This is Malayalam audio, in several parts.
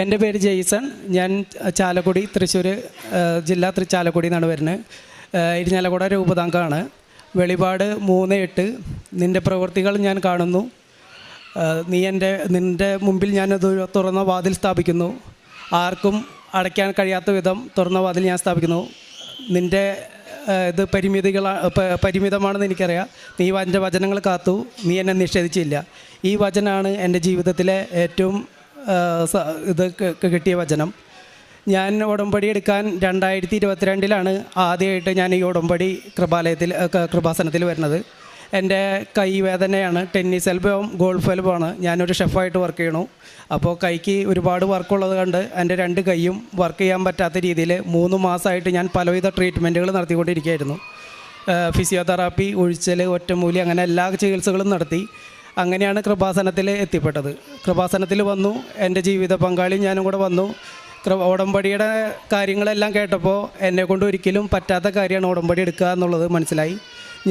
എൻ്റെ പേര് ജെയ്സൺ. ഞാൻ ചാലക്കുടി, തൃശ്ശൂർ ജില്ല ചാലക്കുടി എന്നാണ് വരുന്നത്. ഇരിഞ്ഞാലക്കുട രൂപതാംഗമാണ്. വെളിപാട് 3:8. നിൻ്റെ പ്രവൃത്തികൾ ഞാൻ കാണുന്നു. നിൻ്റെ മുമ്പിൽ ഞാൻ തുറന്ന വാതിൽ സ്ഥാപിക്കുന്നു. ആർക്കും അടയ്ക്കാൻ കഴിയാത്ത വിധം തുറന്ന വാതിൽ ഞാൻ സ്ഥാപിക്കുന്നു. നിൻ്റെ ഇത് പരിമിതമാണെന്ന് എനിക്കറിയാം. നീ എൻ്റെ വചനങ്ങൾ കാത്തു, നീ എന്നെ നിഷേധിച്ചില്ല. ഈ വചനമാണ് എൻ്റെ ജീവിതത്തിലെ ഏറ്റവും ഇത് കിട്ടിയ വചനം. ഞാൻ ഉടമ്പടി എടുക്കാൻ 2022 ആദ്യമായിട്ട് ഞാൻ ഈ ഉടമ്പടി കൃപാസനത്തിൽ വരുന്നത്. എൻ്റെ കൈവേദനയാണ്. Tennis എൽബോവും golf എൽബോവാണ്. ഞാനൊരു ഷെഫായിട്ട് വർക്ക് ചെയ്യണു. അപ്പോൾ കൈക്ക് ഒരുപാട് വർക്കുള്ളത് കൊണ്ട് എൻ്റെ 2 കൈയും വർക്ക് ചെയ്യാൻ പറ്റാത്ത രീതിയിൽ 3 മാസമായിട്ട് ഞാൻ പലവിധ ട്രീറ്റ്മെൻറ്റുകൾ നടത്തിക്കൊണ്ടിരിക്കുകയായിരുന്നു. ഫിസിയോതെറാപ്പി, ഉഴിച്ചൽ, ഒറ്റമൂലി, അങ്ങനെ എല്ലാ ചികിത്സകളും നടത്തി. അങ്ങനെയാണ് കൃപാസനത്തിൽ എത്തിപ്പെട്ടത്. കൃപാസനത്തിൽ വന്നു. എൻ്റെ ജീവിത പങ്കാളി ഞാനും കൂടെ വന്നു. ഉടമ്പടിയുടെ കാര്യങ്ങളെല്ലാം കേട്ടപ്പോൾ എന്നെക്കൊണ്ട് ഒരിക്കലും പറ്റാത്ത കാര്യമാണ് ഉടമ്പടി എടുക്കുക എന്നുള്ളത് മനസ്സിലായി.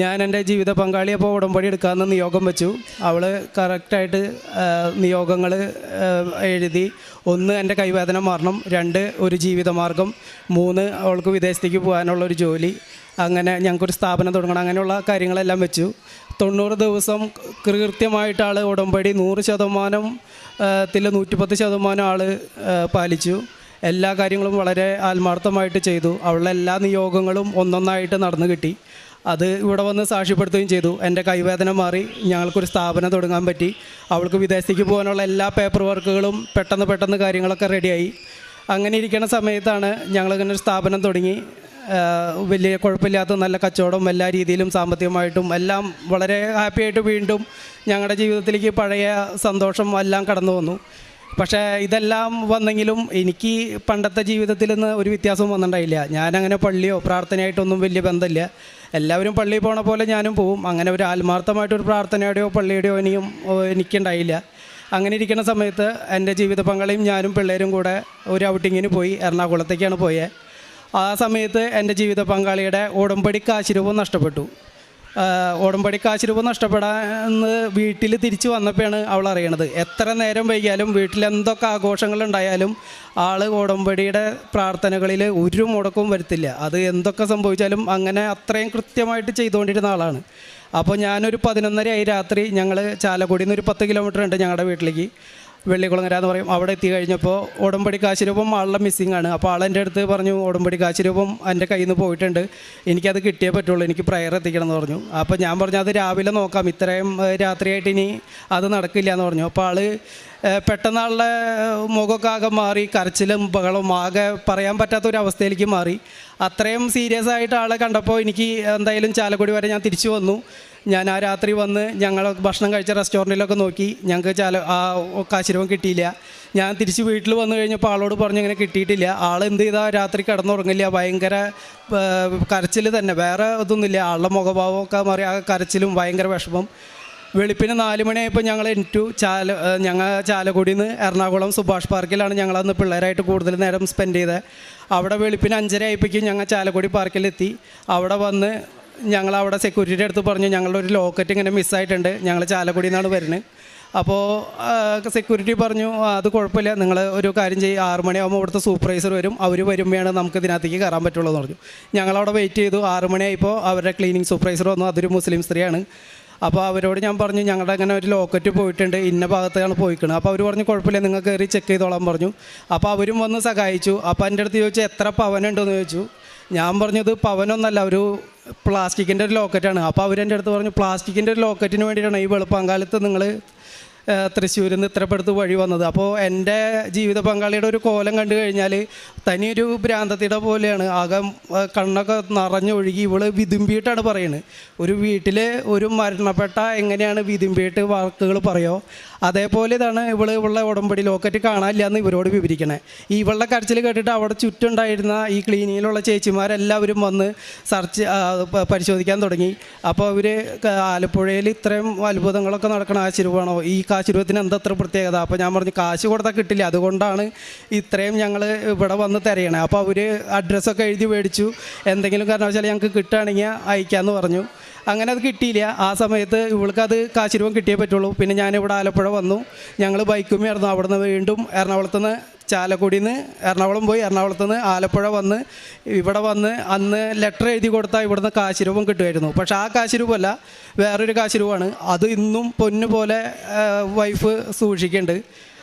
ഞാൻ എൻ്റെ ജീവിത പങ്കാളി അപ്പോൾ ഉടമ്പടി എടുക്കാമെന്ന് നിയോഗം വെച്ചു. അവൾ കറക്റ്റായിട്ട് നിയോഗങ്ങൾ എഴുതി. 1, എൻ്റെ കൈവേദന മാറണം. 2, ഒരു ജീവിതമാർഗം. 3, അവൾക്ക് വിദേശത്തേക്ക് പോകാനുള്ളൊരു ജോലി. അങ്ങനെ ഞങ്ങൾക്കൊരു സ്ഥാപനം തുടങ്ങണം. അങ്ങനെയുള്ള കാര്യങ്ങളെല്ലാം വെച്ചു. 90 ദിവസം കൃത്യമായിട്ട് ആൾ ഉടമ്പടി 100% 110% ആൾ പാലിച്ചു. എല്ലാ കാര്യങ്ങളും വളരെ ആത്മാർത്ഥമായിട്ട് ചെയ്തു. അവളുടെ എല്ലാ നിയോഗങ്ങളും ഒന്നൊന്നായിട്ട് നടന്നു കിട്ടി. അത് ഇവിടെ വന്ന് സാക്ഷ്യപ്പെടുത്തുകയും ചെയ്തു. എൻ്റെ കൈവേദന മാറി. ഞങ്ങൾക്കൊരു സ്ഥാപനം തുടങ്ങാൻ പറ്റി. അവൾക്ക് വിദേശത്തേക്ക് പോകാനുള്ള എല്ലാ പേപ്പർ വർക്കുകളും പെട്ടെന്ന് കാര്യങ്ങളൊക്കെ റെഡിയായി. അങ്ങനെ ഇരിക്കുന്ന സമയത്താണ് ഞങ്ങളിങ്ങനെ ഒരു സ്ഥാപനം തുടങ്ങി. വലിയ കുഴപ്പമില്ലാത്ത നല്ല കച്ചവടം, എല്ലാ രീതിയിലും സാമ്പത്തികമായിട്ടും എല്ലാം വളരെ ഹാപ്പിയായിട്ട് വീണ്ടും ഞങ്ങളുടെ ജീവിതത്തിലേക്ക് പഴയ സന്തോഷം എല്ലാം കടന്നു വന്നു. പക്ഷേ ഇതെല്ലാം വന്നെങ്കിലും എനിക്ക് പണ്ടത്തെ ജീവിതത്തിൽ നിന്ന് ഒരു വ്യത്യാസവും വന്നിട്ടുണ്ടായില്ല. ഞാനങ്ങനെ പള്ളിയോ പ്രാർത്ഥനയായിട്ടൊന്നും വലിയ ബന്ധമില്ല. എല്ലാവരും പള്ളിയിൽ പോണ പോലെ ഞാനും പോവും. അങ്ങനെ ഒരു ആത്മാർത്ഥമായിട്ടൊരു പ്രാർത്ഥനയുടെയോ പള്ളിയുടെയോ എനിക്കുണ്ടായില്ല. അങ്ങനെ ഇരിക്കുന്ന സമയത്ത് എൻ്റെ ജീവിത പങ്കാളിയും ഞാനും പിള്ളേരും കൂടെ ഒരു ഔട്ടിങ്ങിന് പോയി. എറണാകുളത്തേക്കാണ് പോയത്. ആ സമയത്ത് എൻ്റെ ജീവിത പങ്കാളിയുടെ ഉടമ്പടി കാശുരൂപം നഷ്ടപ്പെട്ടു. ഉടമ്പടി കാശുരൂപം നഷ്ടപ്പെടാന്ന് വീട്ടിൽ തിരിച്ചു വന്നപ്പോഴാണ് അവൾ അറിയണത്. എത്ര നേരം വൈകിയാലും വീട്ടിൽ എന്തൊക്കെ ആഘോഷങ്ങളുണ്ടായാലും ആൾ ഉടമ്പടിയുടെ പ്രാർത്ഥനകളിൽ ഒരു മുടക്കവും വരുത്തില്ല. അത് എന്തൊക്കെ സംഭവിച്ചാലും അങ്ങനെ അത്രയും കൃത്യമായിട്ട് ചെയ്തുകൊണ്ടിരുന്ന ആളാണ്. അപ്പോൾ ഞാനൊരു 11:30 രാത്രി, ഞങ്ങൾ ചാലക്കുടിയിൽ നിന്ന് ഒരു 10 കിലോമീറ്റർ ഉണ്ട് ഞങ്ങളുടെ വീട്ടിലേക്ക്, വെള്ളിക്കുളങ്ങര എന്ന് പറയും. അവിടെ എത്തി കഴിഞ്ഞപ്പോൾ ഉടമ്പടി കാശുരൂപം ആളുടെ മിസ്സിംഗ് ആണ്. അപ്പോൾ ആളെൻ്റെ അടുത്ത് പറഞ്ഞു, ഉടമ്പടി കാശുരൂപം എൻ്റെ കയ്യിൽ നിന്ന് പോയിട്ടുണ്ട്, എനിക്കത് കിട്ടിയേ പറ്റുള്ളൂ, എനിക്ക് പ്രയർ എത്തിക്കണം എന്ന് പറഞ്ഞു. അപ്പോൾ ഞാൻ പറഞ്ഞു അത് രാവിലെ നോക്കാം, ഇത്രയും രാത്രിയായിട്ട് ഇനി അത് നടക്കില്ല എന്ന് പറഞ്ഞു. അപ്പോൾ ആൾ പെട്ടെന്ന് ആളുടെ മുഖമൊക്കെ ആകെ മാറി, കരച്ചിലും ബഹളവും ആകെ പറയാൻ പറ്റാത്തൊരവസ്ഥയിലേക്ക് മാറി. അത്രയും സീരിയസ് ആയിട്ട് ആളെ കണ്ടപ്പോൾ എനിക്ക് എന്തായാലും ചാലക്കുടി വരെ ഞാൻ തിരിച്ചു വന്നു. ഞാൻ ആ രാത്രി വന്ന് ഞങ്ങൾ ഭക്ഷണം കഴിച്ച റെസ്റ്റോറൻറ്റിലൊക്കെ നോക്കി, ഞങ്ങൾക്ക് കാശുരൂപം കിട്ടിയില്ല. ഞാൻ തിരിച്ച് വീട്ടിൽ വന്നു കഴിഞ്ഞപ്പോൾ ആളോട് പറഞ്ഞു ഇങ്ങനെ കിട്ടിയിട്ടില്ല. ആൾ എന്ത് ചെയ്താൽ രാത്രി കിടന്നുറങ്ങില്ല, ഭയങ്കര കരച്ചിൽ തന്നെ, വേറെ ഇതൊന്നുമില്ല. ആളുടെ മുഖഭാവമൊക്കെ മാറി, ആ കരച്ചിലും ഭയങ്കര വിഷമം. വെളുപ്പിന് 4 മണിയായപ്പോൾ ഞങ്ങൾ എണീറ്റു. ഞങ്ങൾ ചാലക്കുടിയിൽ നിന്ന് എറണാകുളം സുഭാഷ് പാർക്കിലാണ് ഞങ്ങളന്ന് പിള്ളേരായിട്ട് കൂടുതൽ നേരം സ്പെൻഡ് ചെയ്തത്. അവിടെ വെളുപ്പിന് 5:30 ആയപ്പോഴേക്കും ഞങ്ങൾ ചാലക്കുടി പാർക്കിലെത്തി. അവിടെ വന്ന് ഞങ്ങളവിടെ സെക്യൂരിറ്റിയുടെ അടുത്ത് പറഞ്ഞു ഞങ്ങളുടെ ഒരു ലോക്കറ്റ് ഇങ്ങനെ മിസ്സായിട്ടുണ്ട്, ഞങ്ങൾ ചാലക്കുടിയിൽ നിന്നാണ് വരുന്നത്. അപ്പോൾ സെക്യൂരിറ്റി പറഞ്ഞു അത് കുഴപ്പമില്ല, നിങ്ങൾ ഒരു കാര്യം ചെയ്യും, 6 മണിയാകുമ്പോൾ ഇവിടുത്തെ സൂപ്പർവൈസർ വരും, അവർ വരുമ്പോഴാണ് നമുക്ക് ഇതിനകത്തേക്ക് കയറാൻ പറ്റുള്ളൂ എന്ന് പറഞ്ഞു. ഞങ്ങളവിടെ വെയിറ്റ് ചെയ്തു. 6 മണിയായപ്പോൾ അവരുടെ ക്ലീനിങ് സൂപ്പർവൈസർ വന്നു. അതൊരു മുസ്ലിം സ്ത്രീയാണ്. അപ്പോൾ അവരോട് ഞാൻ പറഞ്ഞു ഞങ്ങളുടെ അങ്ങനെ ഒരു ലോക്കറ്റ് പോയിട്ടുണ്ട്, ഇന്ന ഭാഗത്താണ് പോയിക്കുന്നത്. അപ്പോൾ അവർ പറഞ്ഞു കുഴപ്പമില്ല, നിങ്ങൾ കയറി ചെക്ക് ചെയ്തോളാൻ പറഞ്ഞു. അപ്പോൾ അവരും വന്ന് സഹായിച്ചു. അപ്പോൾ എൻ്റെ അടുത്ത് ചോദിച്ചു എത്ര പവനുണ്ടെന്ന് ചോദിച്ചു. ഞാൻ പറഞ്ഞത് പവനൊന്നല്ല, ഒരു പ്ലാസ്റ്റിക്കിൻ്റെ ഒരു ലോക്കറ്റാണ്. അപ്പോൾ അവരെൻ്റെ അടുത്ത് പറഞ്ഞു പ്ലാസ്റ്റിക്കിൻ്റെ ഒരു ലോക്കറ്റിന് വേണ്ടിയിട്ടാണ് ഈ വെളുപ്പാങ്കാലത്ത് നിങ്ങൾ തൃശ്ശൂരിൽ നിന്ന് ഇത്രപ്പെടുത്ത് വഴി വന്നത്. അപ്പോൾ എൻ്റെ ജീവിത പങ്കാളിയുടെ ഒരു കോലം കണ്ടു കഴിഞ്ഞാൽ തനിയൊരു ഭ്രാന്തത്തിയുടെ പോലെയാണ്. ആകെ കണ്ണൊക്കെ നിറഞ്ഞൊഴുകി ഇവള് വിതുമ്പിയിട്ടാണ് പറയുന്നത്. ഒരു വീട്ടിൽ ഒരു മരണപ്പെട്ട എങ്ങനെയാണ് വിതുമ്പിയിട്ട് വാക്കുകൾ പറയുമോ അതേപോലെ ഇതാണ് ഇവളുടെ ഉടമ്പടി ലോക്കറ്റ് കാണാനില്ല എന്ന് ഇവരോട് വിവരിക്കണേ. ഇവളുടെ കരച്ചിൽ കേട്ടിട്ട് അവിടെ ചുറ്റുണ്ടായിരുന്ന ഈ ക്ലീനിങ്ങിലുള്ള ചേച്ചിമാരെല്ലാവരും വന്ന് പരിശോധിക്കാൻ തുടങ്ങി. അപ്പോൾ അവർ ആലപ്പുഴയിൽ ഇത്രയും അത്ഭുതങ്ങളൊക്കെ നടക്കണ ആശീർവാണോ, ഈ കാശുരൂപത്തിന് എന്തത്ര പ്രത്യേകത? അപ്പോൾ ഞാൻ പറഞ്ഞു കാശ് കൊടുത്താൽ കിട്ടില്ല, അതുകൊണ്ടാണ് ഇത്രയും ഞങ്ങൾ ഇവിടെ വന്ന് തിരയണേ. അപ്പോൾ അവർ അഡ്രസ്സൊക്കെ എഴുതി മേടിച്ചു, എന്തെങ്കിലും കാരണവശാൽ ഞങ്ങൾക്ക് കിട്ടുകയാണെങ്കിൽ അയക്കാമെന്ന് പറഞ്ഞു. അങ്ങനെ അത് കിട്ടിയില്ല. ആ സമയത്ത് ഇവൾക്കത് കാശിരൂപം കിട്ടിയേ പറ്റുള്ളൂ. പിന്നെ ഞാനിവിടെ ആലപ്പുഴ വന്നു. ഞങ്ങൾ ബൈക്കുമായിരുന്നു. അവിടെ നിന്ന് വീണ്ടും എറണാകുളത്തുനിന്ന് ചാലക്കുടിയിൽ നിന്ന് എറണാകുളം പോയി, എറണാകുളത്ത് നിന്ന് ആലപ്പുഴ വന്ന് ഇവിടെ വന്ന് അന്ന് ലെറ്റർ എഴുതി കൊടുത്താൽ ഇവിടുന്ന് കാശിരൂപം കിട്ടുമായിരുന്നു. പക്ഷേ ആ കാശിരൂപമല്ല, വേറൊരു കാശിരൂപമാണ്. അത് ഇന്നും പൊന്നു പോലെ വൈഫ് സൂക്ഷിക്കുന്നുണ്ട്.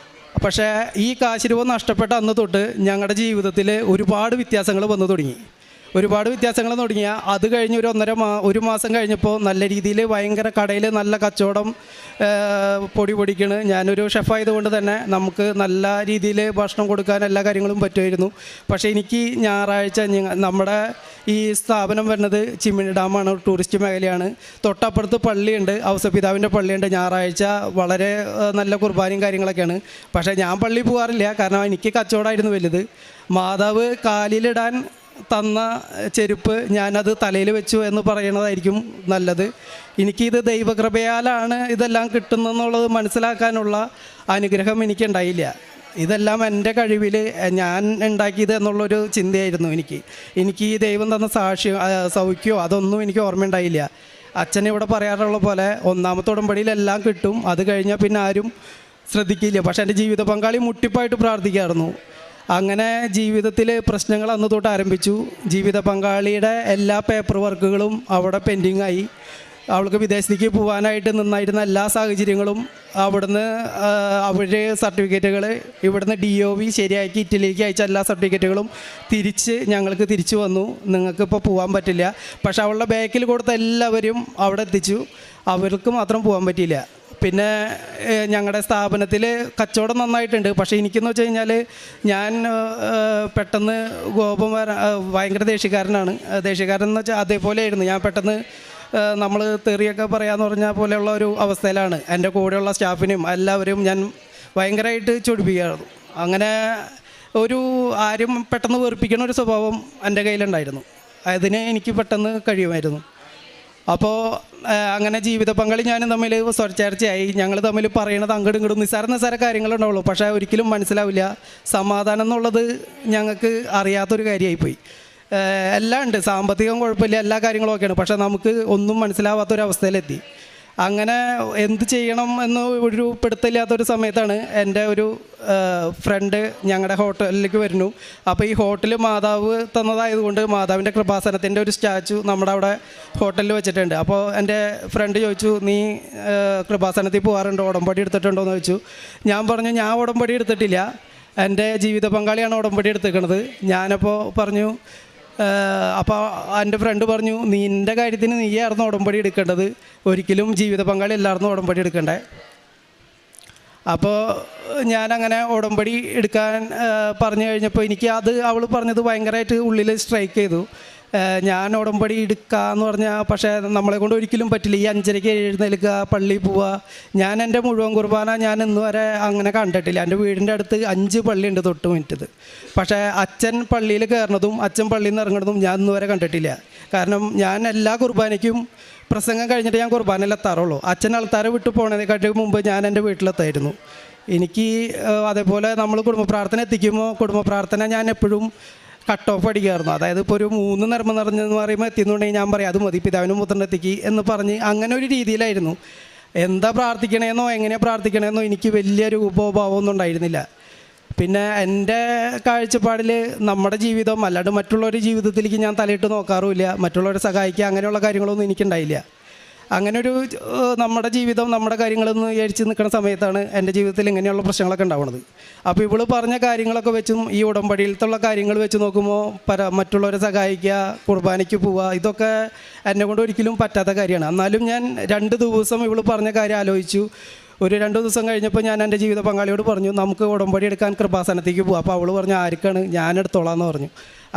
പക്ഷേ ഈ കാശിരൂപം നഷ്ടപ്പെട്ട അന്ന് തൊട്ട് ഞങ്ങളുടെ ജീവിതത്തിൽ ഒരുപാട് വ്യത്യാസങ്ങൾ വന്നു തുടങ്ങി. ഒരുപാട് വ്യത്യാസങ്ങൾ തുടങ്ങിയ അത് കഴിഞ്ഞ് ഒരു മാസം കഴിഞ്ഞപ്പോൾ നല്ല രീതിയിൽ ഭയങ്കര കടയിൽ നല്ല കച്ചവടം പൊടിക്കണ്. ഞാനൊരു ഷെഫായതുകൊണ്ട് തന്നെ നമുക്ക് നല്ല രീതിയിൽ ഭക്ഷണം കൊടുക്കാൻ എല്ലാ കാര്യങ്ങളും പറ്റുമായിരുന്നു. പക്ഷേ എനിക്ക് ഞായറാഴ്ച നമ്മുടെ ഈ സ്ഥാപനം വരുന്നത് ചിമ്മിണി ഡാമാണ്, ടൂറിസ്റ്റ് മേഖലയാണ്. തൊട്ടപ്പുറത്ത് പള്ളിയുണ്ട്, ഔസപിതാവിൻ്റെ പള്ളിയുണ്ട്. ഞായറാഴ്ച വളരെ നല്ല കുർബാനയും കാര്യങ്ങളൊക്കെയാണ്. പക്ഷേ ഞാൻ പള്ളി പോകാറില്ല, കാരണം എനിക്ക് കച്ചവടമായിരുന്നു വലുത്. മാതാവ് കാലിലിടാൻ തന്ന ചെരുപ്പ് ഞാനത് തലയിൽ വെച്ചു എന്ന് പറയുന്നതായിരിക്കും നല്ലത്. എനിക്കിത് ദൈവകൃപയാലാണ് ഇതെല്ലാം കിട്ടുന്നതെന്നുള്ളത് മനസ്സിലാക്കാനുള്ള അനുഗ്രഹം എനിക്കുണ്ടായില്ല. ഇതെല്ലാം എൻ്റെ കഴിവിൽ ഞാൻ ഉണ്ടാക്കിയത് എന്നുള്ളൊരു ചിന്തയായിരുന്നു എനിക്ക് ഈ ദൈവം തന്ന സൗഖ്യമോ അതൊന്നും എനിക്ക് ഓർമ്മയുണ്ടായില്ല. അച്ഛനിവിടെ പറയാറുള്ള പോലെ ഒന്നാമത്തെ ഉടമ്പടിയിലെല്ലാം കിട്ടും, അത് കഴിഞ്ഞാൽ പിന്നെ ആരും ശ്രദ്ധിക്കില്ല. പക്ഷേ എൻ്റെ ജീവിത പങ്കാളി മുട്ടിപ്പായിട്ട് പ്രാർത്ഥിക്കായിരുന്നു. അങ്ങനെ ജീവിതത്തിൽ പ്രശ്നങ്ങൾ അന്ന് തൊട്ട് ആരംഭിച്ചു. ജീവിത പങ്കാളിയുടെ എല്ലാ പേപ്പർ വർക്കുകളും അവിടെ പെൻഡിങ്ങായി. അവൾക്ക് വിദേശത്തേക്ക് പോകാനായിട്ട് നിന്നായിരുന്ന എല്ലാ സാഹചര്യങ്ങളും അവിടുന്ന് സർട്ടിഫിക്കറ്റുകൾ ഇവിടുന്ന് DOV ശരിയാക്കി ഇറ്റലിയിലേക്ക് അയച്ച എല്ലാ സർട്ടിഫിക്കറ്റുകളും ഞങ്ങൾക്ക് തിരിച്ചു വന്നു. നിങ്ങൾക്കിപ്പോൾ പോകാൻ പറ്റില്ല. പക്ഷെ അവളുടെ ബാക്കിൽ കൊടുത്ത എല്ലാവരും അവിടെ എത്തിച്ചു, അവർക്ക് മാത്രം പോകാൻ പറ്റിയില്ല. പിന്നെ ഞങ്ങളുടെ സ്ഥാപനത്തിൽ കച്ചവടം നന്നായിട്ടുണ്ട്. പക്ഷേ എനിക്കെന്ന് വെച്ച് കഴിഞ്ഞാൽ ഞാൻ പെട്ടെന്ന് ഭയങ്കര ദേഷ്യക്കാരനാണ്. ദേഷ്യക്കാരൻ എന്ന് വെച്ചാൽ അതേപോലെ ആയിരുന്നു. ഞാൻ പെട്ടെന്ന് നമ്മൾ തെറിയൊക്കെ പറയാമെന്ന് പറഞ്ഞാൽ പോലെയുള്ള ഒരു അവസ്ഥയിലാണ്. എൻ്റെ കൂടെയുള്ള സ്റ്റാഫിനും എല്ലാവരും ഞാൻ ഭയങ്കരമായിട്ട് ചൊടിപ്പിക്കുകയായിരുന്നു. അങ്ങനെ ആരും പെട്ടെന്ന് വെറുപ്പിക്കുന്ന ഒരു സ്വഭാവം എൻ്റെ കയ്യിലുണ്ടായിരുന്നു. അതിന് എനിക്ക് പെട്ടെന്ന് കഴിയുമായിരുന്നു. അപ്പോൾ അങ്ങനെ ജീവിത പങ്കാളി ഞാനും തമ്മിൽ ചർച്ചയായി. ഞങ്ങൾ തമ്മിൽ പറയണത് അങ്ങോട്ടും ഇങ്ങോട്ടും നിസ്സാര കാര്യങ്ങളുണ്ടാവുള്ളൂ. പക്ഷേ ഒരിക്കലും മനസ്സിലാവില്ല. സമാധാനം എന്നുള്ളത് ഞങ്ങൾക്ക് അറിയാത്തൊരു കാര്യമായിപ്പോയി. എല്ലാം ഉണ്ട്, സാമ്പത്തികം കുഴപ്പമില്ല, എല്ലാ കാര്യങ്ങളും ഒക്കെയാണ്. പക്ഷേ നമുക്ക് ഒന്നും മനസ്സിലാവാത്തൊരവസ്ഥയിലെത്തി. അങ്ങനെ എന്ത് ചെയ്യണം എന്ന് ഒരു പിടുത്തമില്ലാത്തൊരു സമയത്താണ് എൻ്റെ ഒരു ഫ്രണ്ട് ഞങ്ങളുടെ ഹോട്ടലിലേക്ക് വരുന്നു. അപ്പോൾ ഈ ഹോട്ടൽ മാതാവ് തന്നതായതുകൊണ്ട് മാതാവിൻ്റെ കൃപാസനത്തിൻ്റെ ഒരു സ്റ്റാച്ചു നമ്മുടെ അവിടെ ഹോട്ടലിൽ വെച്ചിട്ടുണ്ട്. അപ്പോൾ എൻ്റെ ഫ്രണ്ട് ചോദിച്ചു, നീ കൃപാസനത്തിൽ പോകാറുണ്ടോ, ഉടമ്പടി എടുത്തിട്ടുണ്ടോ എന്ന് ചോദിച്ചു. ഞാൻ പറഞ്ഞു, ഞാൻ ഉടമ്പടി എടുത്തിട്ടില്ല, എൻ്റെ ജീവിത പങ്കാളിയാണ് ഉടമ്പടി എടുത്തിരിക്കുന്നത്. ഞാനപ്പോൾ പറഞ്ഞു, അപ്പോൾ എൻ്റെ ഫ്രണ്ട് പറഞ്ഞു, നിൻ്റെ കാര്യത്തിന് നീയായിരുന്നു ഉടമ്പടി എടുക്കേണ്ടത്, ഒരിക്കലും ജീവിത പങ്കാളി എല്ലാവർക്കും ഉടമ്പടി എടുക്കണ്ടേ. അപ്പോൾ ഞാനങ്ങനെ ഉടമ്പടി എടുക്കാൻ പറഞ്ഞു കഴിഞ്ഞപ്പോൾ എനിക്ക് അവൾ പറഞ്ഞത് ഭയങ്കരമായിട്ട് ഉള്ളിൽ സ്ട്രൈക്ക് ചെയ്തു. ഞാൻ ഉടമ്പടി എടുക്കാമെന്ന് പറഞ്ഞാൽ പക്ഷേ നമ്മളെ കൊണ്ട് ഒരിക്കലും പറ്റില്ല. ഈ 5:30 എഴുന്നേൽക്കുക, പള്ളിയിൽ പോവുക. ഞാൻ എൻ്റെ മുഴുവൻ കുർബാന ഞാൻ ഇന്ന് വരെ അങ്ങനെ കണ്ടിട്ടില്ല. എൻ്റെ വീടിൻ്റെ അടുത്ത് 5 പള്ളിയുണ്ട് തൊട്ട് മുറ്റത്ത്. പക്ഷേ അച്ഛൻ പള്ളിയിൽ കയറുന്നതും അച്ഛൻ പള്ളിയിൽ നിന്ന് ഇറങ്ങുന്നതും ഞാൻ ഇന്ന് വരെ കണ്ടിട്ടില്ല. കാരണം ഞാൻ എല്ലാ കുർബാനയ്ക്കും പ്രസംഗം കഴിഞ്ഞിട്ട് ഞാൻ കുർബാനയിൽ എത്താറുള്ളൂ. അച്ഛൻ ആൾക്കാരെ വിട്ടു പോണതിനെക്കാട്ടി മുമ്പ് ഞാൻ എൻ്റെ വീട്ടിലെത്തായിരുന്നു. എനിക്ക് അതേപോലെ നമ്മൾ കുടുംബ പ്രാർത്ഥന എത്തിക്കുമ്പോൾ കുടുംബ പ്രാർത്ഥന ഞാൻ എപ്പോഴും കട്ട് ഓഫ് അടിക്കുമായിരുന്നു. അതായത് ഇപ്പോൾ ഒരു 3 നർമ്മ നിറഞ്ഞെന്ന് പറയുമ്പോൾ എത്തിയെന്നുണ്ടെങ്കിൽ ഞാൻ പറയും അത് മതി, പിതാവിനും പുത്രനും എത്തിക്ക് എന്ന് പറഞ്ഞ് അങ്ങനെ ഒരു രീതിയിലായിരുന്നു. എന്താ പ്രാർത്ഥിക്കണമെന്നോ എങ്ങനെ പ്രാർത്ഥിക്കണമെന്നോ എനിക്ക് വലിയൊരു ഉപഭാവമൊന്നും ഉണ്ടായിരുന്നില്ല. പിന്നെ എൻ്റെ കാഴ്ചപ്പാടിൽ നമ്മുടെ ജീവിതം അല്ലാണ്ട് മറ്റുള്ളവരുടെ ജീവിതത്തിലേക്ക് ഞാൻ തലയിട്ട് നോക്കാറുമില്ല. മറ്റുള്ളവരെ സഹായിക്കുക അങ്ങനെയുള്ള കാര്യങ്ങളൊന്നും എനിക്കുണ്ടായില്ല. അങ്ങനൊരു നമ്മുടെ ജീവിതം നമ്മുടെ കാര്യങ്ങളൊന്നും വിചാരിച്ച് നിൽക്കുന്ന സമയത്താണ് എൻ്റെ ജീവിതത്തിൽ ഇങ്ങനെയുള്ള പ്രശ്നങ്ങളൊക്കെ ഉണ്ടാവുന്നത്. അപ്പോൾ ഇവൾ പറഞ്ഞ കാര്യങ്ങളൊക്കെ വെച്ചും ഈ ഉടമ്പടിയിലത്തുള്ള കാര്യങ്ങൾ വെച്ച് നോക്കുമ്പോൾ മറ്റുള്ളവരെ സഹായിക്കുക, കുർബാനയ്ക്ക് പോവുക, ഇതൊക്കെ എന്നെ കൊണ്ട് ഒരിക്കലും പറ്റാത്ത കാര്യമാണ്. എന്നാലും ഞാൻ 2 ദിവസം ഇവൾ പറഞ്ഞ കാര്യം ആലോചിച്ചു. ഒരു 2 ദിവസം കഴിഞ്ഞപ്പോൾ ഞാൻ എൻ്റെ ജീവിത പങ്കാളിയോട് പറഞ്ഞു, നമുക്ക് ഉടമ്പടി എടുക്കാൻ കൃപാസനത്തേക്ക് പോകാം. അപ്പോൾ അവൾ പറഞ്ഞു, ആർക്കാണ്, ഞാൻ എടുത്തോളാം എന്ന് പറഞ്ഞു.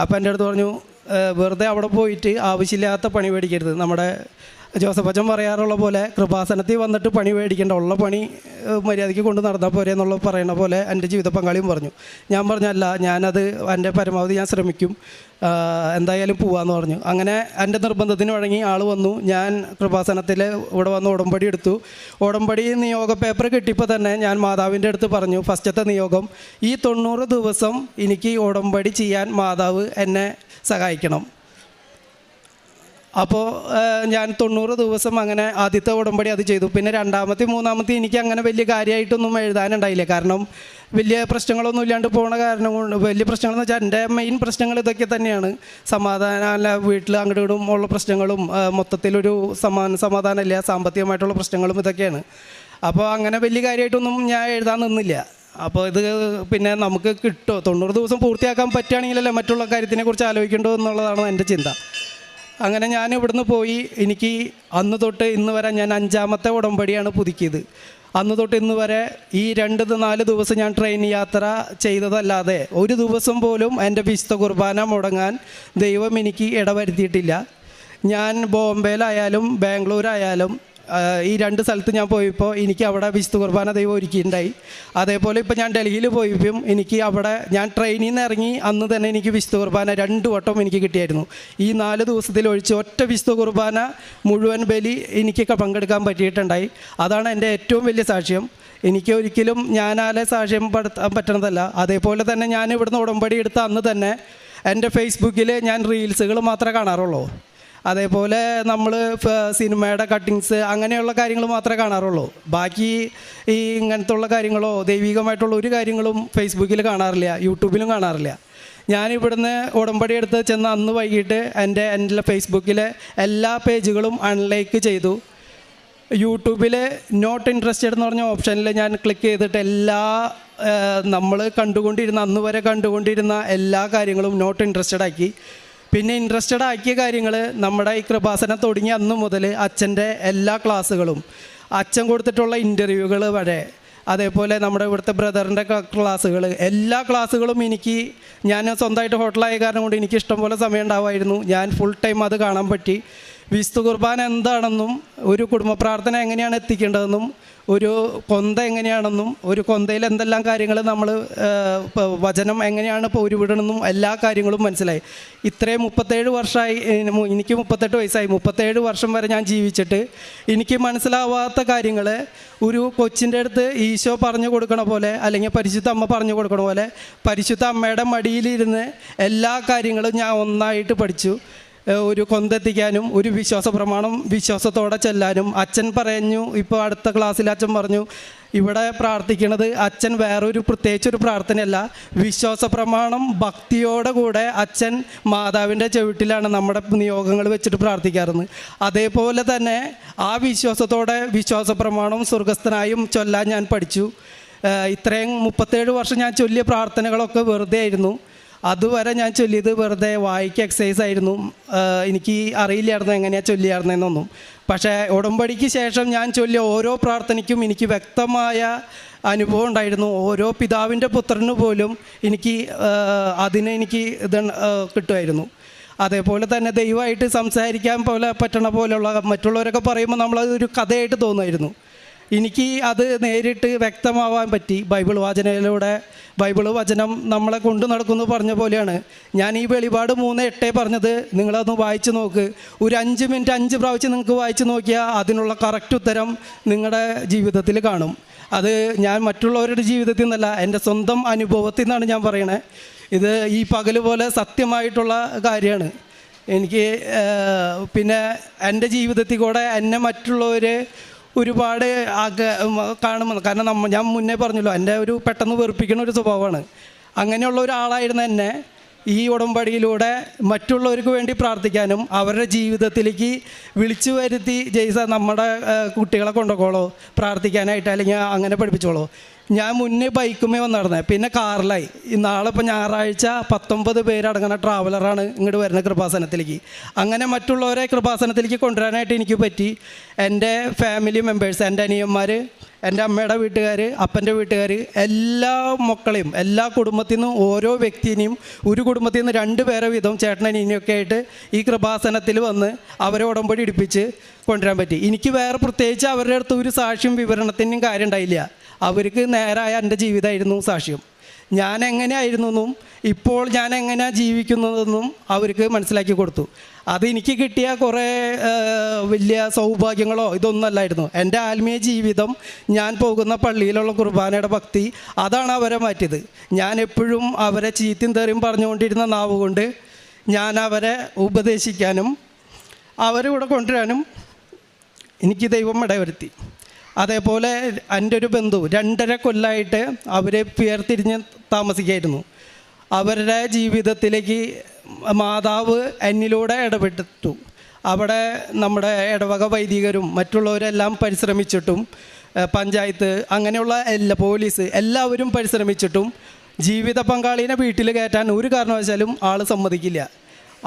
അപ്പോൾ എൻ്റെ അടുത്ത് പറഞ്ഞു, വെറുതെ അവിടെ പോയിട്ട് ആവശ്യമില്ലാത്ത പണി മേടിക്കരുത്. നമ്മുടെ ജോസഫ് അച്ഛൻ പറയാറുള്ള പോലെ കൃപാസനത്തിൽ വന്നിട്ട് പണി മേടിക്കേണ്ട, ഉള്ള പണി മര്യാദയ്ക്ക് കൊണ്ട് നടന്നാൽ പോരെ എന്നുള്ള പറയുന്ന പോലെ എൻ്റെ ജീവിത പങ്കാളിയും പറഞ്ഞു. ഞാൻ പറഞ്ഞല്ല, ഞാനത് എൻ്റെ പരമാവധി ഞാൻ ശ്രമിക്കും, എന്തായാലും പോവാമെന്ന് പറഞ്ഞു. അങ്ങനെ എൻ്റെ നിർബന്ധത്തിന് വഴങ്ങി ആൾ വന്നു. ഞാൻ കൃപാസനത്തിൽ ഇവിടെ വന്ന് ഉടമ്പടി എടുത്തു. ഉടമ്പടി നിയോഗ പേപ്പർ കിട്ടിയപ്പോൾ തന്നെ ഞാൻ മാതാവിൻ്റെ അടുത്ത് പറഞ്ഞു, ഫസ്റ്റത്തെ നിയോഗം, ഈ 90 ദിവസം എനിക്ക് ഉടമ്പടി ചെയ്യാൻ മാതാവ് എന്നെ സഹായിക്കണം. അപ്പോൾ ഞാൻ 90 ദിവസം അങ്ങനെ ആദ്യത്തെ ഉടമ്പടി അത് ചെയ്തു. പിന്നെ രണ്ടാമത്തെ മൂന്നാമത്തെ എനിക്ക് അങ്ങനെ വലിയ കാര്യമായിട്ടൊന്നും എഴുതാനുണ്ടായില്ല. കാരണം വലിയ പ്രശ്നങ്ങളൊന്നും ഇല്ലാണ്ട് പോണ കാരണം കൊണ്ട്, വലിയ പ്രശ്നങ്ങളെന്ന് വെച്ചാൽ എൻ്റെ മെയിൻ പ്രശ്നങ്ങൾ ഇതൊക്കെ തന്നെയാണ്. സമാധാനമല്ല, വീട്ടിൽ അങ്ങോട്ടും ഇങ്ങോട്ടും ഉള്ള പ്രശ്നങ്ങളും, മൊത്തത്തിലൊരു സമാധാനമില്ല, സാമ്പത്തികമായിട്ടുള്ള പ്രശ്നങ്ങളും ഇതൊക്കെയാണ്. അപ്പോൾ അങ്ങനെ വലിയ കാര്യമായിട്ടൊന്നും ഞാൻ എഴുതാൻ നിന്നില്ല. അപ്പോൾ ഇത് പിന്നെ നമുക്ക് കിട്ടുമോ, 90 ദിവസം പൂർത്തിയാക്കാൻ പറ്റുകയാണെങ്കിലല്ലേ മറ്റുള്ള കാര്യത്തിനെക്കുറിച്ച് ആലോചിക്കേണ്ടോ എന്നുള്ളതാണ് എൻ്റെ ചിന്ത. അങ്ങനെ ഞാൻ ഇവിടുന്ന് പോയി. എനിക്ക് അന്ന് തൊട്ട് ഇന്ന് വരെ ഞാൻ 5ാമത്തെ ഉടമ്പടിയാണ് പുതുക്കിയത്. അന്ന് തൊട്ട് ഇന്ന് വരെ ഈ 2-4 ദിവസം ഞാൻ ട്രെയിൻ യാത്ര ചെയ്തതല്ലാതെ ഒരു ദിവസം പോലും എൻ്റെ വിശുദ്ധ കുർബാന മുടങ്ങാൻ ദൈവം എനിക്ക് ഇടവരുത്തിയിട്ടില്ല. ഞാൻ ബോംബെയിലായാലും ബാംഗ്ലൂരായാലും ഈ 2 സ്ഥലത്ത് ഞാൻ പോയപ്പോൾ എനിക്ക് അവിടെ വിശുദ്ധ കുർബാന ദൈവം ഒരുക്കിയിട്ടുണ്ടായി. അതേപോലെ ഇപ്പോൾ ഞാൻ ഡൽഹിയിൽ പോയപ്പം എനിക്ക് അവിടെ ഞാൻ ട്രെയിനിൽ നിന്ന് ഇറങ്ങി അന്ന് തന്നെ എനിക്ക് വിശുദ്ധ കുർബാന 2 വട്ടം എനിക്ക് കിട്ടിയായിരുന്നു. ഈ 4 ദിവസത്തിൽ ഒഴിച്ച് ഒറ്റ വിശുദ്ധ കുർബാന മുഴുവൻ ബലി എനിക്ക് പങ്കെടുക്കാൻ പറ്റിയിട്ടുണ്ടായി. അതാണ് എൻ്റെ ഏറ്റവും വലിയ സാക്ഷ്യം. എനിക്ക് ഒരിക്കലും ഞാനാലെ സാക്ഷ്യം പെടുത്താൻ പറ്റണതല്ല. അതേപോലെ തന്നെ ഞാൻ ഇവിടുന്ന് ഉടമ്പടി എടുത്ത അന്ന് തന്നെ എൻ്റെ ഫേസ്ബുക്കിൽ ഞാൻ റീൽസുകൾ മാത്രമേ കാണാറുള്ളൂ. അതേപോലെ നമ്മൾ സിനിമയുടെ കട്ടിങ്സ് അങ്ങനെയുള്ള കാര്യങ്ങൾ മാത്രമേ കാണാറുള്ളൂ. ബാക്കി ഈ ഇങ്ങനത്തുള്ള കാര്യങ്ങളോ ദൈവികമായിട്ടുള്ള ഒരു കാര്യങ്ങളും ഫേസ്ബുക്കിൽ കാണാറില്ല, യൂട്യൂബിലും കാണാറില്ല. ഞാനിവിടുന്ന് ഉടമ്പടി എടുത്ത് ചെന്ന അന്ന് വൈകിട്ട് എൻ്റെ ഫേസ്ബുക്കിലെ എല്ലാ പേജുകളും അൺലൈക്ക് ചെയ്തു. യൂട്യൂബിൽ നോട്ട് ഇൻട്രസ്റ്റഡ് എന്ന് പറഞ്ഞ ഓപ്ഷനിൽ ഞാൻ ക്ലിക്ക് ചെയ്തിട്ട് എല്ലാ നമ്മൾ കണ്ടുകൊണ്ടിരുന്ന അന്ന് വരെ കണ്ടുകൊണ്ടിരുന്ന എല്ലാ കാര്യങ്ങളും നോട്ട് ഇൻട്രസ്റ്റഡ് ആക്കി. പിന്നെ ഇൻട്രസ്റ്റഡ് ആക്കിയ കാര്യങ്ങൾ നമ്മുടെ ഈ കൃപാസനം തുടങ്ങിയ അന്ന് മുതൽ അച്ഛൻ്റെ എല്ലാ ക്ലാസ്സുകളും, അച്ഛൻ കൊടുത്തിട്ടുള്ള ഇൻ്റർവ്യൂകൾ വരെ, അതേപോലെ നമ്മുടെ ഇവിടുത്തെ ബ്രദറിൻ്റെ ക്ലാസ്സുകൾ, എല്ലാ ക്ലാസ്സുകളും എനിക്ക്, ഞാൻ സ്വന്തമായിട്ട് ഹോട്ടലായ കാരണം കൊണ്ട് എനിക്ക് ഇഷ്ടംപോലെ സമയം ഉണ്ടാവുമായിരുന്നു. ഞാൻ ഫുൾ ടൈം അത് കാണാൻ പറ്റി. വിശുദ്ധ കുർബാന എന്താണെന്നും ഒരു കുടുംബ പ്രാർത്ഥന എങ്ങനെയാണ് എത്തിക്കേണ്ടതെന്നും ഒരു കൊന്ത എങ്ങനെയാണെന്നും ഒരു കൊന്തയിൽ എന്തെല്ലാം കാര്യങ്ങൾ നമ്മൾ വചനം എങ്ങനെയാണ് ഇപ്പോൾ ഉരുവിടണമെന്നും എല്ലാ കാര്യങ്ങളും മനസ്സിലായി. ഇത്രയും 37 വർഷമായി, എനിക്ക് 38 വയസ്സായി, 37 വർഷം വരെ ഞാൻ ജീവിച്ചിട്ട് എനിക്ക് മനസ്സിലാവാത്ത കാര്യങ്ങൾ ഒരു കൊച്ചിൻ്റെ അടുത്ത് ഈശോ പറഞ്ഞു കൊടുക്കണ പോലെ, അല്ലെങ്കിൽ പരിശുദ്ധ അമ്മ പറഞ്ഞു കൊടുക്കണ പോലെ പരിശുദ്ധ അമ്മയുടെ മടിയിലിരുന്ന് എല്ലാ കാര്യങ്ങളും ഞാൻ ഒന്നായിട്ട് പഠിച്ചു. ഒരു കൊന്തെത്തിക്കാനും ഒരു വിശ്വാസ പ്രമാണം വിശ്വാസത്തോടെ ചെല്ലാനും. അച്ഛൻ പറഞ്ഞു, ഇപ്പോൾ അടുത്ത ക്ലാസ്സിൽ അച്ഛൻ പറഞ്ഞു, ഇവിടെ പ്രാർത്ഥിക്കുന്നത് അച്ഛൻ വേറൊരു പ്രത്യേകിച്ചൊരു പ്രാർത്ഥനയല്ല, വിശ്വാസ പ്രമാണം ഭക്തിയോടെ കൂടെ അച്ഛൻ മാതാവിൻ്റെ ചുവട്ടിലാണ് നമ്മുടെ നിയോഗങ്ങൾ വെച്ചിട്ട് പ്രാർത്ഥിക്കാറുണ്ട്. അതേപോലെ തന്നെ ആ വിശ്വാസത്തോടെ വിശ്വാസ പ്രമാണം സ്വർഗസ്ഥനായും ചൊല്ലാൻ ഞാൻ പഠിച്ചു. ഇത്രയും 37 വർഷം ഞാൻ ചൊല്ലിയ പ്രാർത്ഥനകളൊക്കെ വെറുതെ ആയിരുന്നു. അതുവരെ ഞാൻ ചൊല്ലിയത് വെറുതെ വായിക്ക് എക്സസൈസ് ആയിരുന്നു. എനിക്ക് അറിയില്ലായിരുന്നു എങ്ങനെയാണ് ചൊല്ലിയായിരുന്നതെന്നൊന്നും. പക്ഷേ ഉടമ്പടിക്ക് ശേഷം ഞാൻ ചൊല്ലിയ ഓരോ പ്രാർത്ഥനയ്ക്കും എനിക്ക് വ്യക്തമായ അനുഭവം ഉണ്ടായിരുന്നു. ഓരോ പിതാവിൻ്റെ പുത്രന് പോലും എനിക്ക് എനിക്ക് ഇത് കിട്ടുമായിരുന്നു. അതേപോലെ തന്നെ ദൈവമായിട്ട് സംസാരിക്കാൻ പറ്റണ പോലെയുള്ള മറ്റുള്ളവരൊക്കെ പറയുമ്പോൾ നമ്മളതൊരു കഥയായിട്ട് തോന്നുമായിരുന്നു. എനിക്ക് അത് നേരിട്ട് വ്യക്തമാവാൻ പറ്റി. ബൈബിൾ വാചനയിലൂടെ ബൈബിൾ വചനം നമ്മളെ കൊണ്ടു നടക്കുന്നു പറഞ്ഞ പോലെയാണ്. ഞാൻ ഈ വെളിപാട് 3:8 പറഞ്ഞത് നിങ്ങളതൊന്ന് വായിച്ച് നോക്ക്. ഒരു 5 മിനിറ്റ് 5 പ്രാവശ്യം നിങ്ങൾക്ക് വായിച്ച് നോക്കിയാൽ അതിനുള്ള കറക്റ്റ് ഉത്തരം നിങ്ങളുടെ ജീവിതത്തിൽ കാണും. അത് ഞാൻ മറ്റുള്ളവരുടെ ജീവിതത്തിൽ നിന്നല്ല, എൻ്റെ സ്വന്തം അനുഭവത്തിൽ നിന്നാണ് ഞാൻ പറയണത്. ഇത് ഈ പകല് പോലെ സത്യമായിട്ടുള്ള കാര്യമാണ്. എനിക്ക് പിന്നെ എൻ്റെ ജീവിതത്തിൽ കൂടെ എന്നെ മറ്റുള്ളവർ ഒരുപാട് കാണുമ്പോൾ, കാരണം ഞാൻ മുന്നേ പറഞ്ഞല്ലോ എൻ്റെ ഒരു പെട്ടെന്ന് വെറുപ്പിക്കുന്ന ഒരു സ്വഭാവമാണ്. അങ്ങനെയുള്ള ഒരാളായിരുന്ന എന്നെ ഈ ഉടമ്പടിയിലൂടെ മറ്റുള്ളവർക്ക് വേണ്ടി പ്രാർത്ഥിക്കാനും അവരുടെ ജീവിതത്തിലേക്ക് വിളിച്ചു വരുത്തി, ജയ്സ നമ്മുടെ കുട്ടികളെ കൊണ്ടുപോകോളോ പ്രാർത്ഥിക്കാനായിട്ട്, അല്ലെങ്കിൽ അങ്ങനെ പഠിപ്പിച്ചോളൂ. ഞാൻ മുന്നേ ബൈക്കുമേ വന്ന് നടന്നത്, പിന്നെ കാറിലായി. നാളെ ഇപ്പോൾ ഞായറാഴ്ച 19 പേരടങ്ങുന്ന ട്രാവലറാണ് ഇങ്ങോട്ട് വരുന്ന കൃപാസനത്തിലേക്ക്. അങ്ങനെ മറ്റുള്ളവരെ കൃപാസനത്തിലേക്ക് കൊണ്ടുവരാനായിട്ട് എനിക്ക് പറ്റി. എൻ്റെ ഫാമിലി മെമ്പേഴ്സ്, എൻ്റെ അനിയന്മാർ, എൻ്റെ അമ്മയുടെ വീട്ടുകാർ, അപ്പൻ്റെ വീട്ടുകാർ, എല്ലാ മക്കളെയും, എല്ലാ കുടുംബത്തിൽ നിന്നും ഓരോ വ്യക്തിനെയും, ഒരു കുടുംബത്തിൽ നിന്ന് 2 പേരെ വീതം ചേട്ടനനിയനെയൊക്കെ ആയിട്ട് ഈ കൃപാസനത്തിൽ വന്ന് അവരെ ഉടമ്പടി ഇടിപ്പിച്ച് കൊണ്ടുവരാൻ പറ്റി. എനിക്ക് വേറെ പ്രത്യേകിച്ച് അവരുടെ അടുത്ത് ഒരു സാക്ഷ്യം വിവരണത്തിനും കാര്യം ഉണ്ടായില്ല. അവർക്ക് നേരായ എൻ്റെ ജീവിതമായിരുന്നു സാക്ഷ്യം. ഞാൻ എങ്ങനെയായിരുന്നെന്നും ഇപ്പോൾ ഞാൻ എങ്ങനെയാണ് ജീവിക്കുന്നതെന്നും അവർക്ക് മനസ്സിലാക്കി കൊടുത്തു. അതെനിക്ക് കിട്ടിയ കുറേ വലിയ സൗഭാഗ്യങ്ങളോ ഇതൊന്നല്ലായിരുന്നു. എൻ്റെ ആത്മീയ ജീവിതം, ഞാൻ പോകുന്ന പള്ളിയിലുള്ള കുർബാനയുടെ ഭക്തി, അതാണ് അവരെ മാറ്റിയത്. ഞാൻ എപ്പോഴും അവരെ ചീത്തയും തെറിയും പറഞ്ഞുകൊണ്ടിരുന്ന നാവ് കൊണ്ട് ഞാൻ അവരെ ഉപദേശിക്കാനും അവരിവിടെ കൊണ്ടുവരാനും എനിക്ക് ദൈവം ഇടവരുത്തി. അതേപോലെ എൻ്റെ ഒരു ബന്ധു 2.5 കൊല്ലമായിട്ട് അവർ പേർത്തിരിഞ്ഞ് താമസിക്കായിരുന്നു. അവരുടെ ജീവിതത്തിലേക്ക് മാതാവ് എന്നിലൂടെ ഇടപെട്ടു. അവിടെ നമ്മുടെ ഇടവക വൈദികരും മറ്റുള്ളവരെല്ലാം പരിശ്രമിച്ചിട്ടും പഞ്ചായത്ത് അങ്ങനെയുള്ള പോലീസ് എല്ലാവരും പരിശ്രമിച്ചിട്ടും ജീവിത പങ്കാളിനെ വീട്ടിൽ കയറ്റാൻ ഒരു കാരണവശാലും ആൾ സമ്മതിക്കില്ല.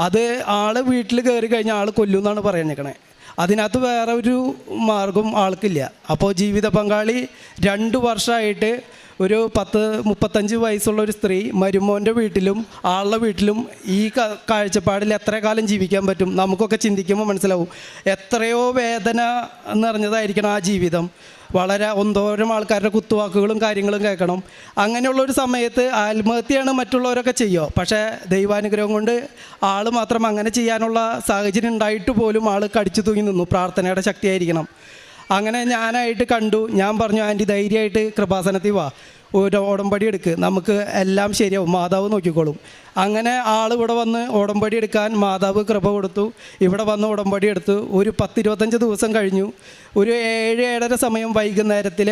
അത് ആൾ വീട്ടിൽ കയറി കഴിഞ്ഞാൽ ആൾ കൊല്ലുമെന്നാണ് പറഞ്ഞേക്കണേ. അതിനകത്ത് വേറെ ഒരു മാർഗം ആൾക്കില്ല. അപ്പോൾ ജീവിത പങ്കാളി 2 വർഷമായിട്ട് ഒരു 35 വയസ്സുള്ള ഒരു സ്ത്രീ മരുമോൻ്റെ വീട്ടിലും ആളുടെ വീട്ടിലും ഈ കാഴ്ചപ്പാടിൽ എത്ര കാലം ജീവിക്കാൻ പറ്റും? നമുക്കൊക്കെ ചിന്തിക്കുമ്പോൾ മനസ്സിലാവും എത്രയോ വേദന നിറഞ്ഞതായിരിക്കണം ആ ജീവിതം. വളരെ ഒന്നോരം ആൾക്കാരുടെ കുത്തുവാക്കുകളും കാര്യങ്ങളും കേൾക്കണം. അങ്ങനെയുള്ളൊരു സമയത്ത് ആത്മഹത്യയാണ് മറ്റുള്ളവരൊക്കെ ചെയ്യുമോ, പക്ഷേ ദൈവാനുഗ്രഹം കൊണ്ട് ആൾ മാത്രം അങ്ങനെ ചെയ്യാനുള്ള സാഹചര്യം ഉണ്ടായിട്ട് പോലും ആൾ കടിച്ചു തൂങ്ങി നിന്നു. പ്രാർത്ഥനയുടെ ശക്തിയായിരിക്കണം. അങ്ങനെ ഞാനായിട്ട് കണ്ടു. ഞാൻ പറഞ്ഞു, ആൻറ്റി ധൈര്യമായിട്ട് കൃപാസനത്തിൽ വാ, ഒരു ഓടമ്പടി എടുക്ക്, നമുക്ക് എല്ലാം ശരിയാവും, മാതാവ് നോക്കിക്കോളും. അങ്ങനെ ആൾ ഇവിടെ വന്ന് ഓടമ്പടി എടുക്കാൻ മാതാവ് കൃപ കൊടുത്തു. ഇവിടെ വന്ന് ഓടമ്പടി എടുത്തു. ഒരു 10-25 ദിവസം കഴിഞ്ഞു. ഒരു 7-7:30 സമയം വൈകുന്നേരത്തിൽ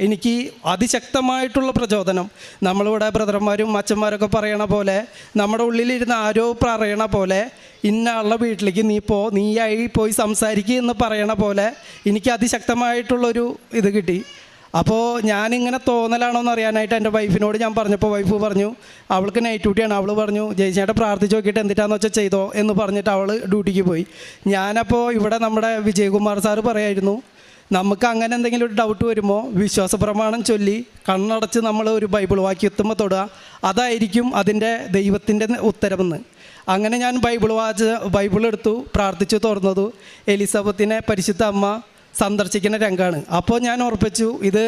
എനിക്ക് അതിശക്തമായിട്ടുള്ള പ്രചോദനം. നമ്മളിവിടെ ബ്രദർമാരും അച്ഛന്മാരൊക്കെ പറയണ പോലെ, നമ്മുടെ ഉള്ളിലിരുന്ന് ആരോ പറയണ പോലെ, ഇന്ന ആളുടെ വീട്ടിലേക്ക് നീയായി പോയി സംസാരിക്കുക എന്ന് പറയണ പോലെ എനിക്ക് അതിശക്തമായിട്ടുള്ളൊരു ഇത് കിട്ടി. അപ്പോൾ ഞാനിങ്ങനെ തോന്നലാണോ എന്ന് അറിയാനായിട്ട് എൻ്റെ വൈഫിനോട് ഞാൻ പറഞ്ഞപ്പോൾ വൈഫ് പറഞ്ഞു, അവൾക്ക് നൈറ്റ് ഡ്യൂട്ടിയാണ്. അവൾ പറഞ്ഞു, ജയിച്ചേട്ടൻ പ്രാർത്ഥിച്ച് നോക്കിയിട്ട് എന്തിട്ടാന്ന് വെച്ചാൽ ചെയ്തോ എന്ന് പറഞ്ഞിട്ട് അവൾ ഡ്യൂട്ടിക്ക് പോയി. ഞാനപ്പോൾ ഇവിടെ നമ്മുടെ വിജയകുമാർ സാറ് പറയായിരുന്നു, നമുക്ക് അങ്ങനെ എന്തെങ്കിലും ഒരു ഡൗട്ട് വരുമ്പോൾ വിശ്വാസപ്രമാണം ചൊല്ലി കണ്ണടച്ച് നമ്മൾ ഒരു ബൈബിൾ വാക്യത്തുമ്പോൾ തൊടുക, അതായിരിക്കും അതിൻ്റെ ദൈവത്തിൻ്റെ ഉത്തരമെന്ന്. അങ്ങനെ ഞാൻ ബൈബിൾ എടുത്തു, പ്രാർത്ഥിച്ചു തുറന്നതു എലിസബത്തിനെ പരിശുദ്ധ അമ്മ സന്ദർശിക്കുന്ന രംഗമാണ്. അപ്പോൾ ഞാൻ ഉറപ്പിച്ചു, ഇത്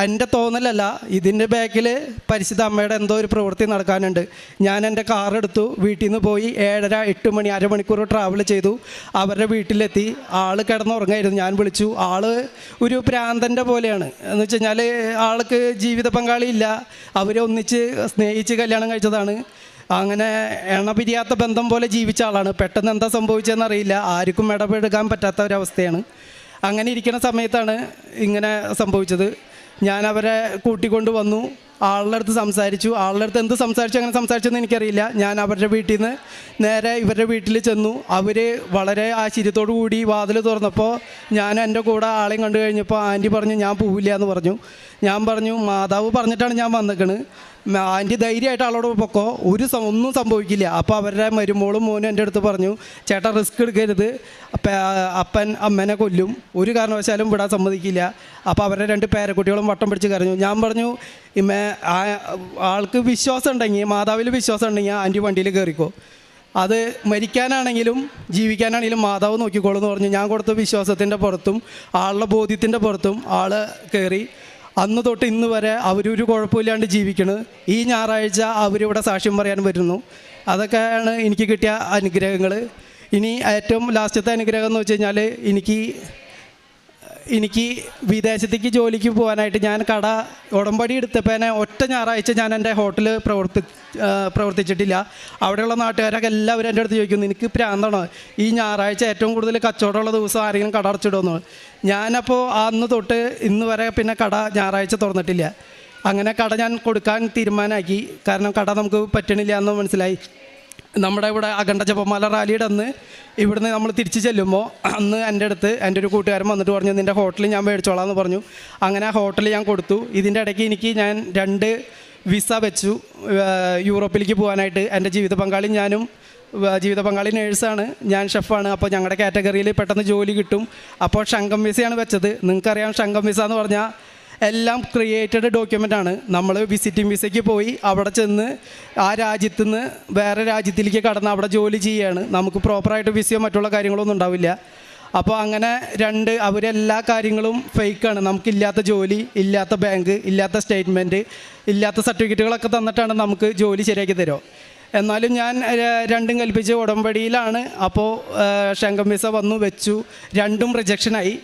എൻ്റെ തോന്നലല്ല, ഇതിൻ്റെ ബാക്കിൽ പരിശുദ്ധ അമ്മയുടെ എന്തോ ഒരു പ്രവൃത്തി നടക്കാനുണ്ട്. ഞാൻ എൻ്റെ കാറെടുത്തു, വീട്ടിൽ നിന്ന് പോയി 7:30-8 മണി അരമണിക്കൂർ ട്രാവൽ ചെയ്തു. അവരുടെ വീട്ടിലെത്തി. ആൾ കിടന്നുറങ്ങായിരുന്നു. ഞാൻ വിളിച്ചു. ആൾ ഒരു പ്രാന്തൻ്റെ പോലെയാണ്. എന്ന് വെച്ച് കഴിഞ്ഞാൽ ആൾക്ക് ജീവിത പങ്കാളി ഇല്ല. അവരെ ഒന്നിച്ച് സ്നേഹിച്ച് കല്യാണം കഴിച്ചതാണ്. അങ്ങനെ എണ്ണപിരിയാത്ത ബന്ധം പോലെ ജീവിച്ച ആളാണ്. പെട്ടെന്ന് എന്താ സംഭവിച്ചതെന്നറിയില്ല. ആർക്കും ഇടപെടുക്കാൻ പറ്റാത്ത ഒരവസ്ഥയാണ്. അങ്ങനെ ഇരിക്കുന്ന സമയത്താണ് ഇങ്ങനെ സംഭവിച്ചത്. ഞാൻ അവരെ കൂട്ടിക്കൊണ്ട് വന്നു. ആളുടെ അടുത്ത് സംസാരിച്ചു. ആളുടെ അടുത്ത് എന്ത് സംസാരിച്ചു, അങ്ങനെ സംസാരിച്ചെന്ന് എനിക്കറിയില്ല. ഞാൻ അവരുടെ വീട്ടിൽ നിന്ന് നേരെ ഇവരുടെ വീട്ടിൽ ചെന്നു. അവർ വളരെ ആശ്ചര്യത്തോടു കൂടി വാതിൽ തുറന്നപ്പോൾ ഞാൻ എൻ്റെ കൂടെ ആളെയും കണ്ടു കഴിഞ്ഞപ്പോൾ ആൻറ്റി പറഞ്ഞു, ഞാൻ പോവില്ല എന്ന് പറഞ്ഞു. ഞാൻ പറഞ്ഞു, മാതാവ് പറഞ്ഞിട്ടാണ് ഞാൻ വന്നിക്കണ്, ആൻറ്റി ധൈര്യമായിട്ട് ആളോട് പൊക്കോ, ഒന്നും സംഭവിക്കില്ല. അപ്പോൾ അവരുടെ മരുമോളും മോനും എൻ്റെ അടുത്ത് പറഞ്ഞു, ചേട്ടാ റിസ്ക് എടുക്കരുത്, അപ്പൻ അമ്മേനെ കൊല്ലും, ഒരു കാരണവശാലും വിടാൻ സമ്മതിക്കില്ല. അപ്പോൾ അവരുടെ 2 പേരക്കുട്ടികളും വട്ടം പിടിച്ച് കരഞ്ഞു. ഞാൻ പറഞ്ഞു, ആൾക്ക് വിശ്വാസം ഉണ്ടെങ്കിൽ, മാതാവിൽ വിശ്വാസം ഉണ്ടെങ്കിൽ ആൻറ്റി വണ്ടിയിൽ കയറിക്കോ, അത് മരിക്കാനാണെങ്കിലും ജീവിക്കാനാണെങ്കിലും മാതാവ് നോക്കിക്കോളൂ എന്ന് പറഞ്ഞു. ഞാൻ കൊടുത്ത വിശ്വാസത്തിൻ്റെ പുറത്തും ആളുടെ ബോധ്യത്തിൻ്റെ പുറത്തും ആൾ കയറി. അന്ന് തൊട്ട് ഇന്ന് വരെ അവരൊരു കുഴപ്പമില്ലാണ്ട് ജീവിക്കണ്. ഈ ഞായറാഴ്ച അവരിവിടെ സാക്ഷ്യം പറയാൻ വരുന്നു. അതൊക്കെയാണ് എനിക്ക് കിട്ടിയ അനുഗ്രഹങ്ങൾ. ഇനി ഏറ്റവും ലാസ്റ്റത്തെ അനുഗ്രഹം എന്ന് വെച്ച് കഴിഞ്ഞാൽ, എനിക്ക് വിദേശത്തേക്ക് ജോലിക്ക് പോകാനായിട്ട് ഞാൻ ഉടമ്പടി എടുത്തപ്പോൾ ഒറ്റ ഞായറാഴ്ച ഞാൻ എൻ്റെ ഹോട്ടൽ പ്രവർത്തിച്ചിട്ടില്ല. അവിടെയുള്ള നാട്ടുകാരൊക്കെ എല്ലാവരും എൻ്റെ അടുത്ത് ചോദിക്കുന്നു, എനിക്ക് പ്രാന്താണോ, ഈ ഞായറാഴ്ച ഏറ്റവും കൂടുതൽ കച്ചവടമുള്ള ദിവസം ആരെങ്കിലും കട അടച്ചിടുമെന്ന്. ഞാനപ്പോൾ അന്ന് തൊട്ട് ഇന്ന് വരെ പിന്നെ ഞായറാഴ്ച തുറന്നിട്ടില്ല. അങ്ങനെ ഞാൻ കൊടുക്കാൻ തീരുമാനമാക്കി. കാരണം നമുക്ക് പറ്റണില്ല എന്ന് മനസ്സിലായി. നമ്മുടെ ഇവിടെ അഖണ്ഡ ജപമാല റാലിയുടെ അന്ന് ഇവിടുന്ന് നമ്മൾ തിരിച്ച് ചെല്ലുമ്പോൾ അന്ന് എൻ്റെ ഒരു കൂട്ടുകാരൻ വന്നിട്ട് പറഞ്ഞു, നിൻ്റെ ഹോട്ടലിൽ ഞാൻ മേടിച്ചോളാം എന്ന് പറഞ്ഞു. അങ്ങനെ ആ ഹോട്ടലിൽ ഞാൻ കൊടുത്തു. ഇതിൻ്റെ ഇടയ്ക്ക് ഞാൻ 2 വിസ വെച്ചു യൂറോപ്പിലേക്ക് പോകാനായിട്ട്. എൻ്റെ ജീവിത പങ്കാളി നേഴ്സാണ്, ഞാൻ ഷെഫാണ്. അപ്പോൾ ഞങ്ങളുടെ കാറ്റഗറിയിൽ പെട്ടെന്ന് ജോലി കിട്ടും. അപ്പോൾ ഷങ്കം വിസയാണ് വെച്ചത്. നിങ്ങൾക്കറിയാം ഷങ്കം വിസ എന്ന് പറഞ്ഞാൽ എല്ലാം ക്രിയേറ്റഡ് ഡോക്യുമെൻ്റാണ്. നമ്മൾ വിസിറ്റിംഗ് വിസയ്ക്ക് പോയി അവിടെ ചെന്ന് ആ രാജ്യത്തു നിന്ന് വേറെ രാജ്യത്തിലേക്ക് കടന്ന് അവിടെ ജോലി ചെയ്യുകയാണ്. നമുക്ക് പ്രോപ്പറായിട്ട് വിസയോ മറ്റുള്ള കാര്യങ്ങളൊന്നും ഉണ്ടാവില്ല. അപ്പോൾ അങ്ങനെ അവരെല്ലാ കാര്യങ്ങളും ഫേക്കാണ്. നമുക്കില്ലാത്ത ജോലി, ഇല്ലാത്ത ബാങ്ക്, ഇല്ലാത്ത സ്റ്റേറ്റ്മെൻറ്റ്, ഇല്ലാത്ത സർട്ടിഫിക്കറ്റുകളൊക്കെ തന്നിട്ടാണ് നമുക്ക് ജോലി ശരിയാക്കി തരുമോ. എന്നാലും ഞാൻ 2 കൽപ്പിച്ച് ഉടമ്പടിയിലാണ്. അപ്പോൾ ഷങ്കം വിസ വന്നു വെച്ചു. 2ഉം റിജക്ഷനായി.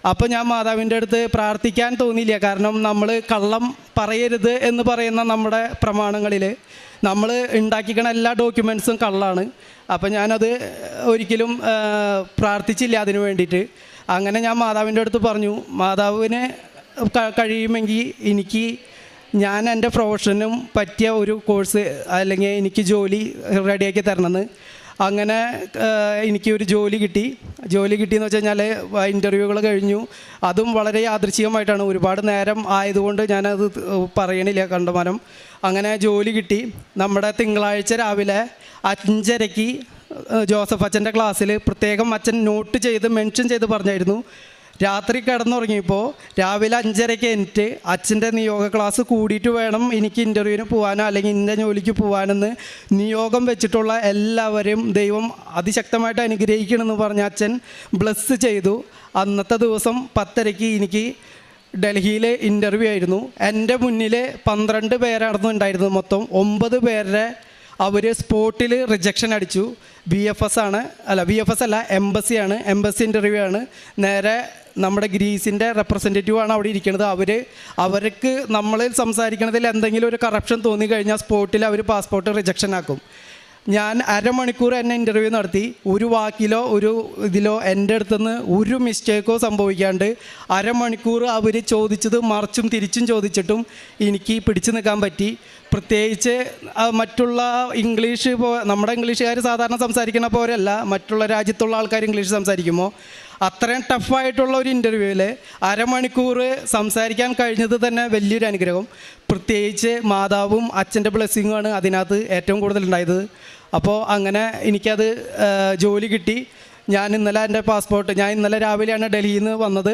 അപ്പോൾ ഞാൻ മാതാവിൻ്റെ അടുത്ത് പ്രാർത്ഥിക്കാൻ തോന്നിയില്ല. കാരണം നമ്മൾ കള്ളം പറയരുത് എന്ന് പറയുന്ന നമ്മുടെ പ്രമാണങ്ങളിൽ നമ്മൾ ഉണ്ടാക്കിക്കണ എല്ലാ ഡോക്യുമെൻറ്റ്സും കള്ളാണ്. അപ്പം ഞാനത് ഒരിക്കലും പ്രാർത്ഥിച്ചില്ല അതിന് വേണ്ടിയിട്ട്. അങ്ങനെ ഞാൻ മാതാവിൻ്റെ അടുത്ത് പറഞ്ഞു, മാതാവിന് കഴിയുമെങ്കിൽ ഞാൻ എൻ്റെ പ്രൊഫഷനും പറ്റിയ ഒരു കോഴ്സ് അല്ലെങ്കിൽ എനിക്ക് ജോലി റെഡിയാക്കി തരണമെന്ന്. അങ്ങനെ എനിക്കൊരു ജോലി കിട്ടിയെന്ന് വെച്ച് കഴിഞ്ഞാൽ ഇൻ്റർവ്യൂകൾ കഴിഞ്ഞു. അതും വളരെ യാദൃച്ഛികമായിട്ടാണ്, ഒരുപാട് നേരം ആയതുകൊണ്ട് ഞാനത് പറയണില്ല കണ്ടമാനം. അങ്ങനെ ജോലി കിട്ടി. നമ്മുടെ തിങ്കളാഴ്ച രാവിലെ 5:30 ജോസഫ് അച്ഛൻ്റെ ക്ലാസ്സിൽ പ്രത്യേകം അച്ഛൻ നോട്ട് ചെയ്ത് മെൻഷൻ ചെയ്ത് പറഞ്ഞായിരുന്നു, രാത്രി കിടന്നുറങ്ങിയപ്പോൾ രാവിലെ 5:30 എനിക്ക് അച്ഛൻ്റെ നിയോഗ ക്ലാസ് കൂടിയിട്ട് വേണം എനിക്ക് ഇൻ്റർവ്യൂവിന് പോകാനോ അല്ലെങ്കിൽ ഇന്ന ജോലിക്ക് പോകാനെന്ന് നിയോഗം വെച്ചിട്ടുള്ള എല്ലാവരെയും ദൈവം അതിശക്തമായിട്ട് അനുഗ്രഹിക്കണമെന്ന് പറഞ്ഞ് അച്ഛൻ ബ്ലെസ് ചെയ്തു. അന്നത്തെ ദിവസം 10:30 എനിക്ക് ഡൽഹിയിൽ ഇൻ്റർവ്യൂ ആയിരുന്നു. എൻ്റെ മുന്നിൽ 12 പേരായിരുന്നു ഉണ്ടായിരുന്നത്. മൊത്തം 9 പേരുടെ അവർ സ്പോട്ടിൽ റിജക്ഷൻ അടിച്ചു. VFS അല്ല, എംബസിയാണ്. എംബസി ഇൻ്റർവ്യൂ ആണ്. നേരെ നമ്മുടെ ഗ്രീസിൻ്റെ റെപ്രസെൻറ്റേറ്റീവാണ് അവിടെ ഇരിക്കുന്നത്. അവർക്ക് നമ്മളിൽ സംസാരിക്കുന്നതിൽ എന്തെങ്കിലും ഒരു കറപ്ഷൻ തോന്നിക്കഴിഞ്ഞാൽ സ്പോട്ടിൽ അവർ പാസ്പോർട്ട് റിജക്ഷൻ ആക്കും. ഞാൻ അരമണിക്കൂർ എന്നെ ഇൻ്റർവ്യൂ നടത്തി. ഒരു വാക്കിലോ ഒരു ഇതിലോ എൻ്റെ അടുത്തുനിന്ന് ഒരു മിസ്റ്റേക്കോ സംഭവിക്കാണ്ട് അരമണിക്കൂർ അവർ ചോദിച്ചത് മറിച്ചും തിരിച്ചും ചോദിച്ചിട്ടും എനിക്ക് പിടിച്ചു നിൽക്കാൻ പറ്റി. പ്രത്യേകിച്ച് മറ്റുള്ള ഇംഗ്ലീഷ് നമ്മുടെ ഇംഗ്ലീഷുകാർ സാധാരണ സംസാരിക്കുന്ന പോലെയല്ല മറ്റുള്ള രാജ്യത്തുള്ള ആൾക്കാർ ഇംഗ്ലീഷ് സംസാരിക്കുമ്പോൾ അത്രയും ടഫായിട്ടുള്ള ഒരു ഇൻ്റർവ്യൂവിൽ അരമണിക്കൂർ സംസാരിക്കാൻ കഴിഞ്ഞത് തന്നെ വലിയൊരു അനുഗ്രഹം. പ്രത്യേകിച്ച് മാതാവും അച്ഛൻ്റെ ബ്ലെസ്സിങ്ങുമാണ് അതിനകത്ത് ഏറ്റവും കൂടുതലുണ്ടായത്. അപ്പോൾ അങ്ങനെ എനിക്കത് ജോലി കിട്ടി. ഞാൻ ഇന്നലെ രാവിലെയാണ് ഡൽഹിയിൽ നിന്ന് വന്നത്.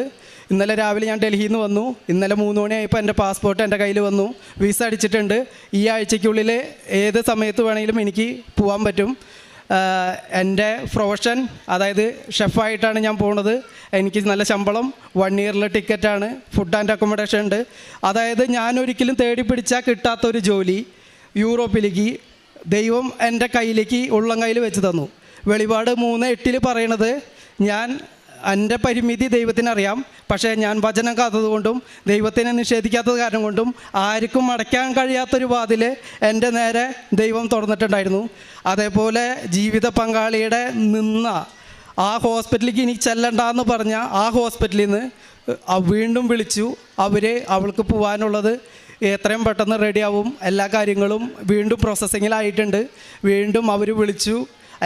ഇന്നലെ രാവിലെ ഞാൻ ഡൽഹിയിൽ നിന്ന് വന്നു. ഇന്നലെ 3 മണിയായപ്പോൾ എൻ്റെ പാസ്പോർട്ട് എൻ്റെ കയ്യിൽ വന്നു. വിസ അടിച്ചിട്ടുണ്ട്. ഈ ആഴ്ചയ്ക്കുള്ളിൽ ഏത് സമയത്ത് വേണമെങ്കിലും എനിക്ക് പോകാൻ പറ്റും. എൻ്റെ പ്രൊഫഷൻ അതായത് ഷെഫായിട്ടാണ് ഞാൻ പോണത്. എനിക്ക് നല്ല ശമ്പളം, 1 ഇയറിലെ ടിക്കറ്റാണ്, ഫുഡ് ആൻഡ് അക്കോമഡേഷൻ ഉണ്ട്. അതായത് ഞാൻ ഒരിക്കലും തേടി പിടിച്ചാൽ കിട്ടാത്തൊരു ജോലി യൂറോപ്പിലേക്ക് ദൈവം എൻ്റെ കയ്യിലേക്ക് ഉള്ളം കയ്യിൽ വെച്ച് തന്നു. വെളിപാട് 3:8 പറയണത്, എൻ്റെ പരിമിതി ദൈവത്തിനറിയാം, പക്ഷേ ഞാൻ വചനം കാത്തതുകൊണ്ടും ദൈവത്തിനെ നിഷേധിക്കാത്തത് കാരണം കൊണ്ടും ആർക്കും അടയ്ക്കാൻ കഴിയാത്തൊരു വാതിൽ എൻ്റെ നേരെ ദൈവം തുറന്നിട്ടുണ്ടായിരുന്നു. അതേപോലെ ജീവിത പങ്കാളിയുടെ ആ ഹോസ്പിറ്റലിലേക്ക് ഇനി ചെല്ലണ്ടെന്ന് പറഞ്ഞ ആ ഹോസ്പിറ്റലിൽ നിന്ന് വീണ്ടും വിളിച്ചു. അവൾക്ക് പോകാനുള്ളത് എത്രയും പെട്ടെന്ന് റെഡിയാവും, എല്ലാ കാര്യങ്ങളും വീണ്ടും പ്രോസസ്സിങ്ങിലായിട്ടുണ്ട്. വീണ്ടും അവർ വിളിച്ചു.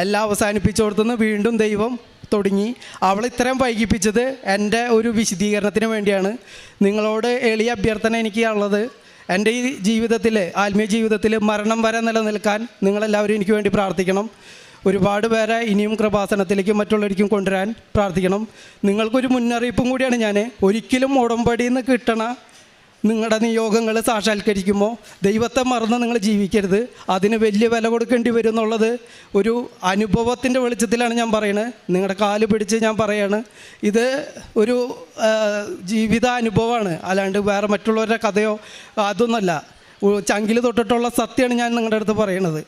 എല്ലാം അവസാനിപ്പിച്ചു കൊടുത്തുനിന്ന് വീണ്ടും ദൈവം തുടങ്ങി. അവൾ ഇത്രയും വൈകിപ്പിച്ചത് എൻ്റെ ഒരു വിശദീകരണത്തിന് വേണ്ടിയാണ്. നിങ്ങളോട് എളിയ അഭ്യർത്ഥന എനിക്ക് ഉള്ളത്, എൻ്റെ ഈ ജീവിതത്തിൽ, ആത്മീയ ജീവിതത്തിൽ മരണം വരെ നിലനിൽക്കാൻ നിങ്ങളെല്ലാവരും എനിക്ക് വേണ്ടി പ്രാർത്ഥിക്കണം. ഒരുപാട് പേരെ ഇനിയും കൃപാസനത്തിലേക്കും മറ്റുള്ളവർക്കും കൊണ്ടുവരാൻ പ്രാർത്ഥിക്കണം. നിങ്ങൾക്കൊരു മുന്നറിയിപ്പും കൂടിയാണ് ഞാൻ. ഒരിക്കലും ഉടമ്പടിയിൽ നിന്ന് കിട്ടണ നിങ്ങളുടെ നിയോഗങ്ങൾ സാക്ഷാത്കരിക്കുമ്പോൾ ദൈവത്തെ മറന്ന് നിങ്ങൾ ജീവിക്കരുത്. അതിന് വലിയ വില കൊടുക്കേണ്ടി വരും എന്നുള്ളത് ഒരു അനുഭവത്തിൻ്റെ വെളിച്ചത്തിലാണ് ഞാൻ പറയുന്നത്. നിങ്ങളുടെ കാല് പിടിച്ച് ഞാൻ പറയാണ്, ഇത് ഒരു ജീവിത അനുഭവമാണ്, അല്ലാണ്ട് വേറെ മറ്റുള്ളവരുടെ കഥയോ അതൊന്നുമല്ല. ചങ്കിൽ തൊട്ടിട്ടുള്ള സത്യമാണ് ഞാൻ നിങ്ങളുടെ അടുത്ത് പറയണത്.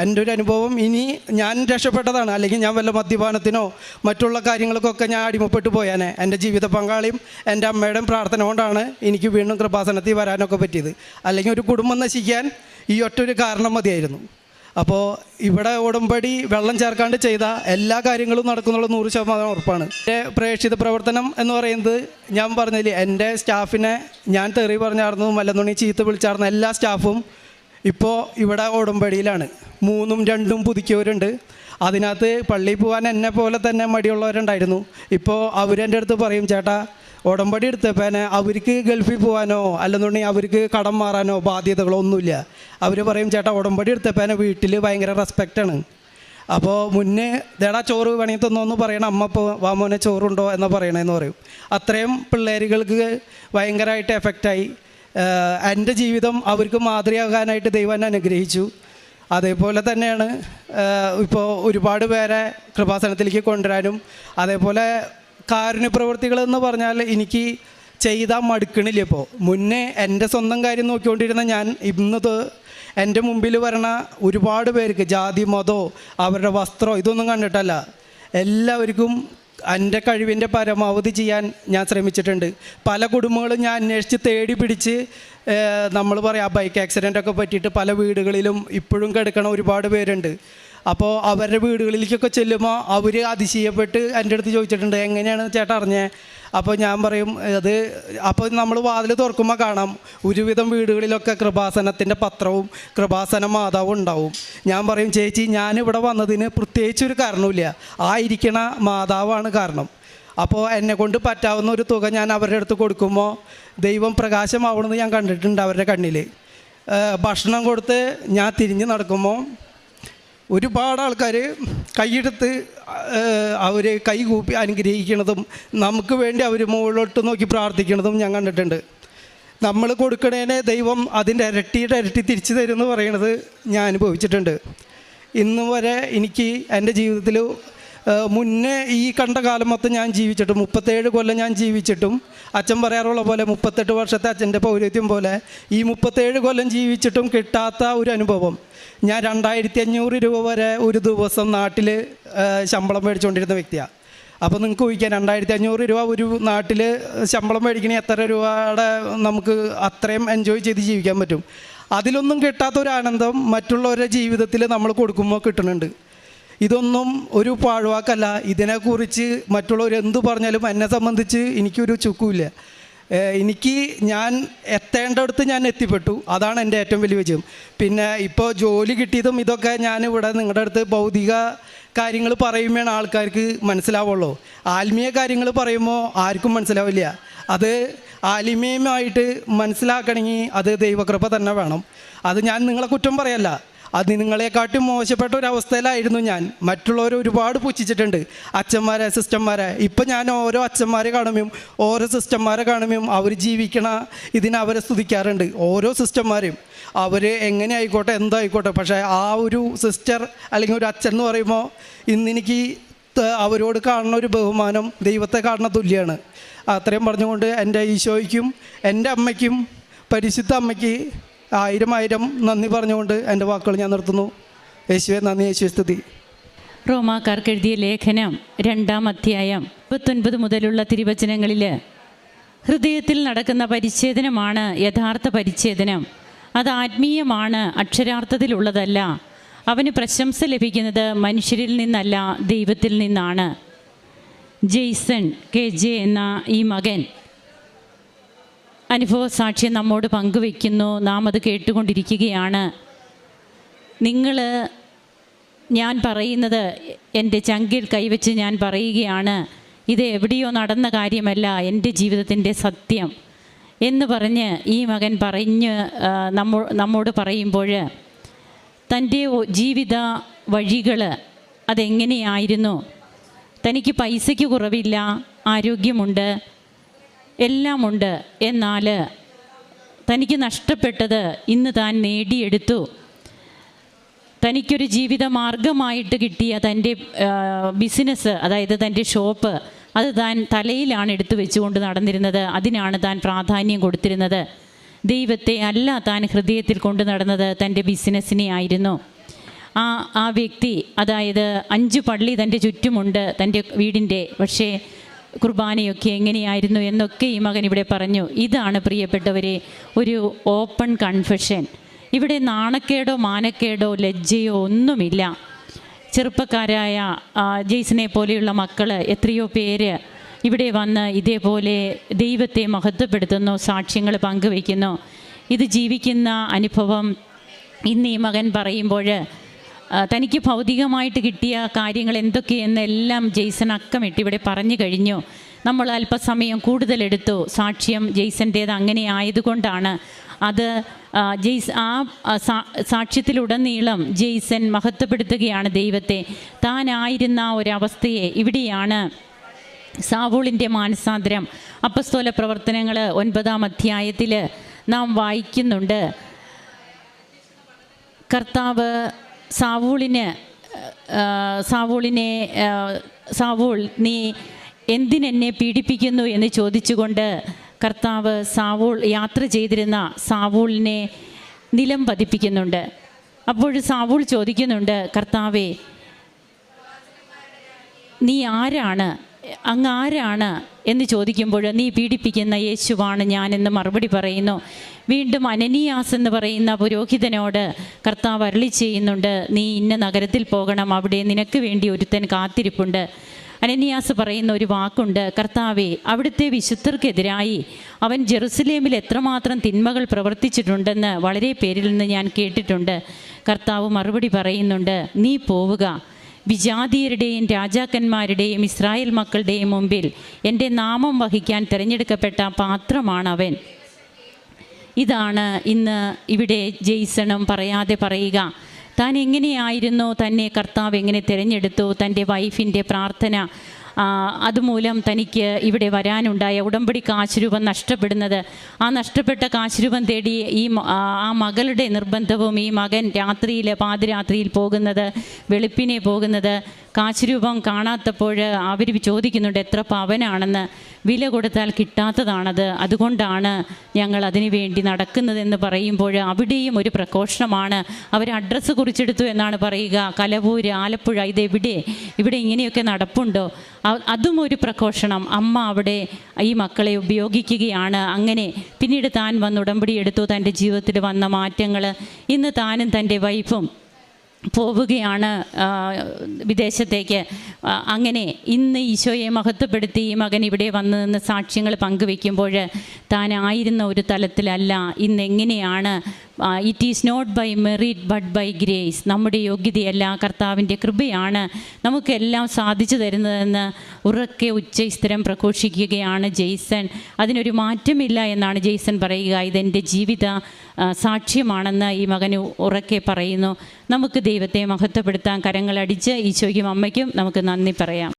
എൻ്റെ ഒരു അനുഭവം. ഇനി ഞാൻ രക്ഷപ്പെട്ടതാണ്, അല്ലെങ്കിൽ ഞാൻ വല്ല മദ്യപാനത്തിനോ മറ്റുള്ള കാര്യങ്ങൾക്കൊക്കെ ഞാൻ അടിമപ്പെട്ടു പോയാനെ. എൻ്റെ ജീവിത പങ്കാളിയും എൻ്റെ അമ്മയുടെയും പ്രാർത്ഥന കൊണ്ടാണ് എനിക്ക് വീണ്ടും കൃപാസനത്തിൽ വരാനൊക്കെ പറ്റിയത്. അല്ലെങ്കിൽ ഒരു കുടുംബം നശിക്കാൻ ഈ ഒറ്റൊരു കാരണം മതിയായിരുന്നു. അപ്പോൾ ഇവിടെ ഉടമ്പടി വെള്ളം ചേർക്കാണ്ട് ചെയ്ത എല്ലാ കാര്യങ്ങളും നടക്കുന്നുള്ള 100% ഉറപ്പാണ്. എൻ്റെ പ്രേക്ഷിത പ്രവർത്തനം എന്ന് പറയുന്നത് ഞാൻ പറഞ്ഞില്ലേ, എൻ്റെ സ്റ്റാഫിനെ ഞാൻ തെറി പറഞ്ഞായിരുന്നു, മല്ലന്നുണി ചീത്ത വിളിച്ചായിരുന്നു. എല്ലാ സ്റ്റാഫും ഇപ്പോൾ ഇവിടെ ഉടമ്പടിയിലാണ്. 3ഉം 2ഉം പുതുക്കിയവരുണ്ട്. അതിനകത്ത് പള്ളിയിൽ പോകാൻ എന്നെ പോലെ തന്നെ മടിയുള്ളവരുണ്ടായിരുന്നു. ഇപ്പോൾ അവരെൻ്റെ അടുത്ത് പറയും, ചേട്ടാ ഉടമ്പടി എടുത്തപ്പേനെ അവർക്ക് ഗൾഫിൽ പോകാനോ അല്ലെന്നുണ്ടെങ്കിൽ അവർക്ക് കടം മാറാനോ ബാധ്യതകളോ ഒന്നുമില്ല. അവർ പറയും, ചേട്ടാ ഉടമ്പടി എടുത്തപ്പേനെ വീട്ടിൽ ഭയങ്കര റെസ്പെക്റ്റാണ്. അപ്പോൾ മുന്നേ ദേടാ ചോറ് വേണമെങ്കിൽ തന്നോന്ന് പറയണം, അമ്മ ഇപ്പോൾ വാമോനെ ചോറുണ്ടോ എന്ന് പറയണമെന്ന് പറയും. അത്രയും പിള്ളേരുകൾക്ക് ഭയങ്കരമായിട്ട് എഫക്റ്റായി. എൻ്റെ ജീവിതം അവർക്ക് മാതൃകയാകാനായിട്ട് ദൈവം എന്നെ അനുഗ്രഹിച്ചു. അതേപോലെ തന്നെയാണ് ഇപ്പോൾ ഒരുപാട് പേരെ കൃപാസനത്തിലേക്ക് കൊണ്ടുവരാനും. അതേപോലെ കാരുണ്യ പ്രവൃത്തികളെന്ന് പറഞ്ഞാൽ എനിക്ക് ചെയ്താൽ മടുക്കണില്ല. ഇപ്പോൾ മുന്നേ എൻ്റെ സ്വന്തം കാര്യം നോക്കിക്കൊണ്ടിരുന്ന ഞാൻ ഇന്നത് എൻ്റെ മുമ്പിൽ വരണ ഒരുപാട് പേർക്ക് ജാതി മതമോ അവരുടെ വസ്ത്രമോ ഇതൊന്നും കണ്ടിട്ടല്ല, എല്ലാവർക്കും എൻ്റെ കഴിവിൻ്റെ പരമാവധി ചെയ്യാൻ ഞാൻ ശ്രമിച്ചിട്ടുണ്ട്. പല കുടുംബങ്ങളും ഞാൻ അന്വേഷിച്ച് തേടി പിടിച്ച് നമ്മൾ പറയാം ബൈക്ക് ആക്സിഡൻ്റൊക്കെ പറ്റിയിട്ട് പല വീടുകളിലും ഇപ്പോഴും കിടക്കണ ഒരുപാട് പേരുണ്ട്. അപ്പോൾ അവരുടെ വീടുകളിലേക്കൊക്കെ ചെല്ലുമ്പോൾ അവർ അതിശയപ്പെട്ട് എൻ്റെ അടുത്ത് ചോദിച്ചിട്ടുണ്ട്, എങ്ങനെയാണ് ചേട്ടാ അറിഞ്ഞേ? അപ്പോൾ ഞാൻ പറയും അത്, അപ്പോൾ നമ്മൾ വാതിൽ തുറക്കുമ്പോൾ കാണാം ഒരുവിധം വീടുകളിലൊക്കെ കൃപാസനത്തിൻ്റെ പത്രവും കൃപാസന മാതാവും ഉണ്ടാവും. ഞാൻ പറയും, ചേച്ചി ഞാനിവിടെ വന്നതിന് പ്രത്യേകിച്ചൊരു കാരണമില്ല, ആ ഇരിക്കണ മാതാവാണ് കാരണം. അപ്പോൾ എന്നെക്കൊണ്ട് പറ്റാവുന്ന ഒരു തുക ഞാൻ അവരുടെ അടുത്ത് കൊടുക്കുമ്പോൾ ദൈവം പ്രകാശമാവണമെന്ന് ഞാൻ കണ്ടിട്ടുണ്ട് അവരുടെ കണ്ണിൽ. ഭക്ഷണം കൊടുത്ത് ഞാൻ തിരിഞ്ഞ് നടക്കുമ്പോൾ ഒരുപാട് ആൾക്കാർ കൈയെടുത്ത് അവർ കൈ കൂപ്പി അനുഗ്രഹിക്കുന്നതും നമുക്ക് വേണ്ടി അവർ മുകളിലോട്ട് നോക്കി പ്രാർത്ഥിക്കുന്നതും ഞാൻ കണ്ടിട്ടുണ്ട്. നമ്മൾ കൊടുക്കണേനെ ദൈവം അതിൻ്റെ ഇരട്ടി തിരിച്ചു തരുമെന്ന് പറയണത് ഞാൻ അനുഭവിച്ചിട്ടുണ്ട്. ഇന്ന് വരെ എനിക്ക് എൻ്റെ ജീവിതത്തിൽ മുന്നേ ഈ കണ്ട കാലം മൊത്തം ഞാൻ ജീവിച്ചിട്ടും 37 കൊല്ലം ഞാൻ ജീവിച്ചിട്ടും അച്ഛൻ പറയാറുള്ള പോലെ 38 വർഷത്തെ അച്ഛൻ്റെ പൗരോഹിത്യം പോലെ ഈ 37 കൊല്ലം ജീവിച്ചിട്ടും കിട്ടാത്ത ഒരു അനുഭവം. ഞാൻ 2500 രൂപ വരെ ഒരു ദിവസം നാട്ടിൽ ശമ്പളം മേടിച്ചുകൊണ്ടിരുന്ന വ്യക്തിയാണ്. അപ്പോൾ നിങ്ങൾക്ക് ഊഹിക്കാം 2500 രൂപ ഒരു നാട്ടിൽ ശമ്പളം മേടിക്കണേ എത്ര രൂപയുടെ നമുക്ക് അത്രയും എൻജോയ് ചെയ്ത് ജീവിക്കാൻ പറ്റും. അതിലൊന്നും കിട്ടാത്തൊരു ആനന്ദം മറ്റുള്ളവരുടെ ജീവിതത്തിൽ നമ്മൾ കൊടുക്കുമ്പോൾ കിട്ടുന്നുണ്ട്. ഇതൊന്നും ഒരു പാഴ്വാക്കല്ല. ഇതിനെക്കുറിച്ച് മറ്റുള്ളവർ എന്തു പറഞ്ഞാലും എന്നെ സംബന്ധിച്ച് എനിക്കൊരു ചുക്കുമില്ല. എനിക്ക് ഞാൻ എത്തേണ്ടടുത്ത് ഞാൻ എത്തിപ്പെട്ടു, അതാണ് എൻ്റെ ഏറ്റവും വലിയ വിജയം. പിന്നെ ഇപ്പോൾ ജോലി കിട്ടിയതും ഇതൊക്കെ ഞാനിവിടെ നിങ്ങളുടെ അടുത്ത് ഭൗതിക കാര്യങ്ങൾ പറയുമ്പോഴാണ് ആൾക്കാർക്ക് മനസ്സിലാവുള്ളൂ. ആത്മീയ കാര്യങ്ങൾ പറയുമ്പോൾ ആർക്കും മനസ്സിലാവില്ല. അത് ആത്മീയമായിട്ട് മനസ്സിലാക്കണമെങ്കിൽ അത് ദൈവകൃപ തന്നെ വേണം. അത് ഞാൻ നിങ്ങളെ കുറ്റം പറയല്ല, അത് നിങ്ങളെക്കാട്ടും മോശപ്പെട്ട ഒരവസ്ഥയിലായിരുന്നു ഞാൻ. മറ്റുള്ളവർ ഒരുപാട് പുച്ഛിച്ചിട്ടുണ്ട്, അച്ഛന്മാരെ സിസ്റ്റർമാരെ. ഇപ്പം ഞാൻ ഓരോ അച്ഛന്മാരെ കാണുമ്പോൾ ഓരോ സിസ്റ്റർമാരെ കാണുമ്പോൾ അവർ ജീവിക്കണ ഇതിനവരെ സ്തുതിക്കാറുണ്ട്. ഓരോ സിസ്റ്റർമാരെയും അവർ എങ്ങനെ ആയിക്കോട്ടെ എന്തായിക്കോട്ടെ, പക്ഷേ ആ ഒരു സിസ്റ്റർ അല്ലെങ്കിൽ ഒരു അച്ഛൻ എന്ന് പറയുമ്പോൾ ഇന്നെനിക്ക് അവരോട് കാണുന്ന ഒരു ബഹുമാനം ദൈവത്തെ കാണുന്ന തുല്യമാണ്. അത്രയും പറഞ്ഞുകൊണ്ട് എൻ്റെ ഈശോയ്ക്കും എൻ്റെ അമ്മയ്ക്കും പരിശുദ്ധ അമ്മയ്ക്ക് 1000 നന്ദി പറഞ്ഞുകൊണ്ട് എൻ്റെ വാക്കുകൾ ഞാൻ നിർത്തുന്നു. യേശുവേ നന്ദി, യേശുവേ സ്തുതി. റോമാക്കാർക്ക് എഴുതിയ ലേഖനം 2-ാം അധ്യായം 29 മുതലുള്ള തിരുവചനങ്ങളിൽ ഹൃദയത്തിൽ നടക്കുന്ന പരിച്ഛേദനമാണ് യഥാർത്ഥ പരിച്ഛേദനം. അത് ആത്മീയമാണ്, അക്ഷരാർത്ഥത്തിലുള്ളതല്ല. അവന് പ്രശംസ ലഭിക്കുന്നത് മനുഷ്യരിൽ നിന്നല്ല, ദൈവത്തിൽ നിന്നാണ്. ജെയ്സൺ KJ എന്ന ഈ മകൻ അനുഭവ സാക്ഷ്യം നമ്മോട് പങ്കുവയ്ക്കുന്നു. നാം അത് കേട്ടുകൊണ്ടിരിക്കുകയാണ്. ഞാൻ പറയുന്നത് എൻ്റെ ചങ്കിൽ കൈവച്ച് ഞാൻ പറയുകയാണ്, ഇത് എവിടെയോ നടന്ന കാര്യമല്ല, എൻ്റെ ജീവിതത്തിൻ്റെ സത്യം എന്ന് പറഞ്ഞ് ഈ മകൻ നമ്മോട് പറയുമ്പോൾ തൻ്റെ ജീവിത വഴികൾ അതെങ്ങനെയായിരുന്നു. തനിക്ക് പൈസയ്ക്ക് കുറവില്ല, ആരോഗ്യമുണ്ട്, എല്ലാമുണ്ട്. എന്നാൽ തനിക്ക് നഷ്ടപ്പെട്ടത് ഇന്ന് താൻ നേടിയെടുത്തു. തനിക്കൊരു ജീവിത മാർഗമായിട്ട് കിട്ടിയ തൻ്റെ ബിസിനസ്, അതായത് തൻ്റെ ഷോപ്പ്, അത് താൻ തലയിലാണ് എടുത്തു വെച്ചുകൊണ്ട് നടന്നിരുന്നത്. അതിനാണ് താൻ പ്രാധാന്യം കൊടുത്തിരുന്നത്. ദൈവത്തെ അല്ല താൻ ഹൃദയത്തിൽ കൊണ്ടു നടന്നത്, തൻ്റെ ബിസിനസ്സിനെ ആയിരുന്നു. ആ വ്യക്തി, അതായത് 5 പള്ളി തൻ്റെ ചുറ്റുമുണ്ട് തൻ്റെ വീടിൻ്റെ, പക്ഷേ കുർബാനയൊക്കെ എങ്ങനെയായിരുന്നു എന്നൊക്കെ ഈ മകൻ ഇവിടെ പറഞ്ഞു. ഇതാണ് പ്രിയപ്പെട്ടവരെ ഒരു ഓപ്പൺ കൺഫെഷൻ. ഇവിടെ നാണക്കേടോ മാനക്കേടോ ലജ്ജയോ ഒന്നുമില്ല. ചെറുപ്പക്കാരായ ജെയ്സനെ പോലെയുള്ള മക്കൾ എത്രയോ പേര് ഇവിടെ വന്ന് ഇതേപോലെ ദൈവത്തെ മഹത്വപ്പെടുത്തുന്നു, സാക്ഷ്യങ്ങൾ പങ്കുവയ്ക്കുന്നു. ഇത് ജീവിക്കുന്ന അനുഭവം ഇന്ന് ഈ മകൻ പറയുമ്പോൾ തനിക്ക് ഭൗതികമായിട്ട് കിട്ടിയ കാര്യങ്ങൾ എന്തൊക്കെയെന്നെല്ലാം ജെയ്സൺ അക്കമിട്ട് ഇവിടെ പറഞ്ഞു കഴിഞ്ഞു. നമ്മൾ അല്പസമയം കൂടുതലെടുത്തു. സാക്ഷ്യം ജെയ്സൻ്റേത് അങ്ങനെ ആയതുകൊണ്ടാണ്. അത് സാക്ഷ്യത്തിലുടനീളം ജെയ്സൺ മഹത്വപ്പെടുത്തുകയാണ് ദൈവത്തെ. താനായിരുന്ന ഒരവസ്ഥയെ. ഇവിടെയാണ് സാവൂളിൻ്റെ മാനസാന്തരം. അപ്പസ്തോല പ്രവർത്തനങ്ങൾ 9-ാം അധ്യായത്തിൽ നാം വായിക്കുന്നുണ്ട്. കർത്താവ് സാവൂൾ നീ എന്തിനെന്നെ പീഡിപ്പിക്കുന്നു എന്ന് ചോദിച്ചുകൊണ്ട് കർത്താവ് യാത്ര ചെയ്തിരുന്ന സാവൂളിനെ നിലം പതിപ്പിക്കുന്നുണ്ട്. അപ്പോൾ സാവൂൾ ചോദിക്കുന്നുണ്ട്, കർത്താവേ നീ ആരാണ് അങ്ങ് ആരാണ് എന്ന് ചോദിക്കുമ്പോൾ നീ പീഡിപ്പിക്കുന്ന യേശുവാണ് ഞാനെന്ന് മറുപടി പറയുന്നു. വീണ്ടും അനനിയാസ് എന്ന് പറയുന്ന പുരോഹിതനോട് കർത്താവ് അരുളി ചെയ്യുന്നുണ്ട്, നീ ഇന്ന നഗരത്തിൽ പോകണം, അവിടെ നിനക്ക് വേണ്ടി ഒരുത്തൻ കാത്തിരിപ്പുണ്ട്. അനനിയാസ് പറയുന്ന ഒരു വാക്കുണ്ട്, കർത്താവേ, അവിടുത്തെ വിശുദ്ധർക്കെതിരായി അവൻ ജെറുസലേമിൽ എത്രമാത്രം തിന്മകൾ പ്രവർത്തിച്ചിട്ടുണ്ടെന്ന് വളരെ പേരിൽ നിന്ന് ഞാൻ കേട്ടിട്ടുണ്ട്. കർത്താവ് മറുപടി പറയുന്നുണ്ട്, നീ പോവുക, വിജാതീയരുടെയും രാജാക്കന്മാരുടെയും ഇസ്രായേൽ മക്കളുടെയും മുമ്പിൽ എൻ്റെ നാമം വഹിക്കാൻ തിരഞ്ഞെടുക്കപ്പെട്ട പാത്രമാണവൻ. ഇതാണ് ഇന്ന് ഇവിടെ ജെയ്സണും പറയാതെ പറയുക. താൻ എങ്ങനെയായിരുന്നു, തന്നെ കർത്താവ് എങ്ങനെ തിരഞ്ഞെടുത്തു, തൻ്റെ വൈഫിൻ്റെ പ്രാർത്ഥന അതുമൂലം തനിക്ക് ഇവിടെ വരാനുണ്ടായ ഉടമ്പടി കാശുരൂപം നഷ്ടപ്പെടുന്നത്, ആ നഷ്ടപ്പെട്ട കാശുരൂപം തേടി ആ മകളുടെ നിർബന്ധവും ഈ മകൻ രാത്രിയിൽ പാതിരാത്രിയിൽ പോകുന്നത്, വെളുപ്പിനെ പോകുന്നത്, കാശുരൂപം കാണാത്തപ്പോൾ അവർ ചോദിക്കുന്നുണ്ട് എത്ര പവനാണെന്ന്. വില കൊടുത്താൽ കിട്ടാത്തതാണത്, അതുകൊണ്ടാണ് ഞങ്ങൾ അതിനു വേണ്ടി നടക്കുന്നതെന്ന് പറയുമ്പോൾ അവിടെയും ഒരു പ്രഘോഷണമാണ്. അവർ അഡ്രസ്സ് കുറിച്ചെടുത്തു എന്നാണ് പറയുക, കലവൂര്, ആലപ്പുഴ, ഇതെവിടെ, ഇവിടെ ഇങ്ങനെയൊക്കെ നടപ്പുണ്ടോ? അതും ഒരു പ്രഘോഷണം. അമ്മ അവിടെ ഈ മക്കളെ ഉപയോഗിക്കുകയാണ്. അങ്ങനെ പിന്നീട് താൻ വന്ന് ഉടമ്പടി എടുത്തു. തൻ്റെ ജീവിതത്തിൽ വന്ന മാറ്റങ്ങൾ, ഇന്ന് താനും തൻ്റെ വൈഫും പോവുകയാണ് വിദേശത്തേക്ക്. അങ്ങനെ ഇന്ന് ഈശോയെ മഹത്വപ്പെടുത്തി ഈ മകൻ ഇവിടെ വന്ന് നിന്ന് സാക്ഷ്യങ്ങൾ പങ്കുവെക്കുമ്പോൾ താനായിരുന്ന ഒരു തലത്തിലല്ല ഇന്ന്. എങ്ങനെയാണ്? It is not by merit but by grace. നമ്മുടെ യോഗ്യതയല്ല, കർത്താവിൻ്റെ കൃപയാണ് നമുക്കെല്ലാം സാധിച്ചു തരുന്നതെന്ന് ഉറക്കെ ഉച്ചസ്ഥിരം പ്രഘോഷിക്കുകയാണ് ജെയ്സൺ. അതിനൊരു മാറ്റമില്ല എന്നാണ് ജെയ്സൺ പറയുക. ഇതെൻ്റെ ജീവിത സാക്ഷ്യമാണെന്ന് ഈ മകന് ഉറക്കെ പറയുന്നു. നമുക്ക് ദൈവത്തെ മഹത്വപ്പെടുത്താൻ കരങ്ങളടിച്ച് ഈശോയ്ക്കും അമ്മയ്ക്കും നമുക്ക് നന്ദി പറയാം.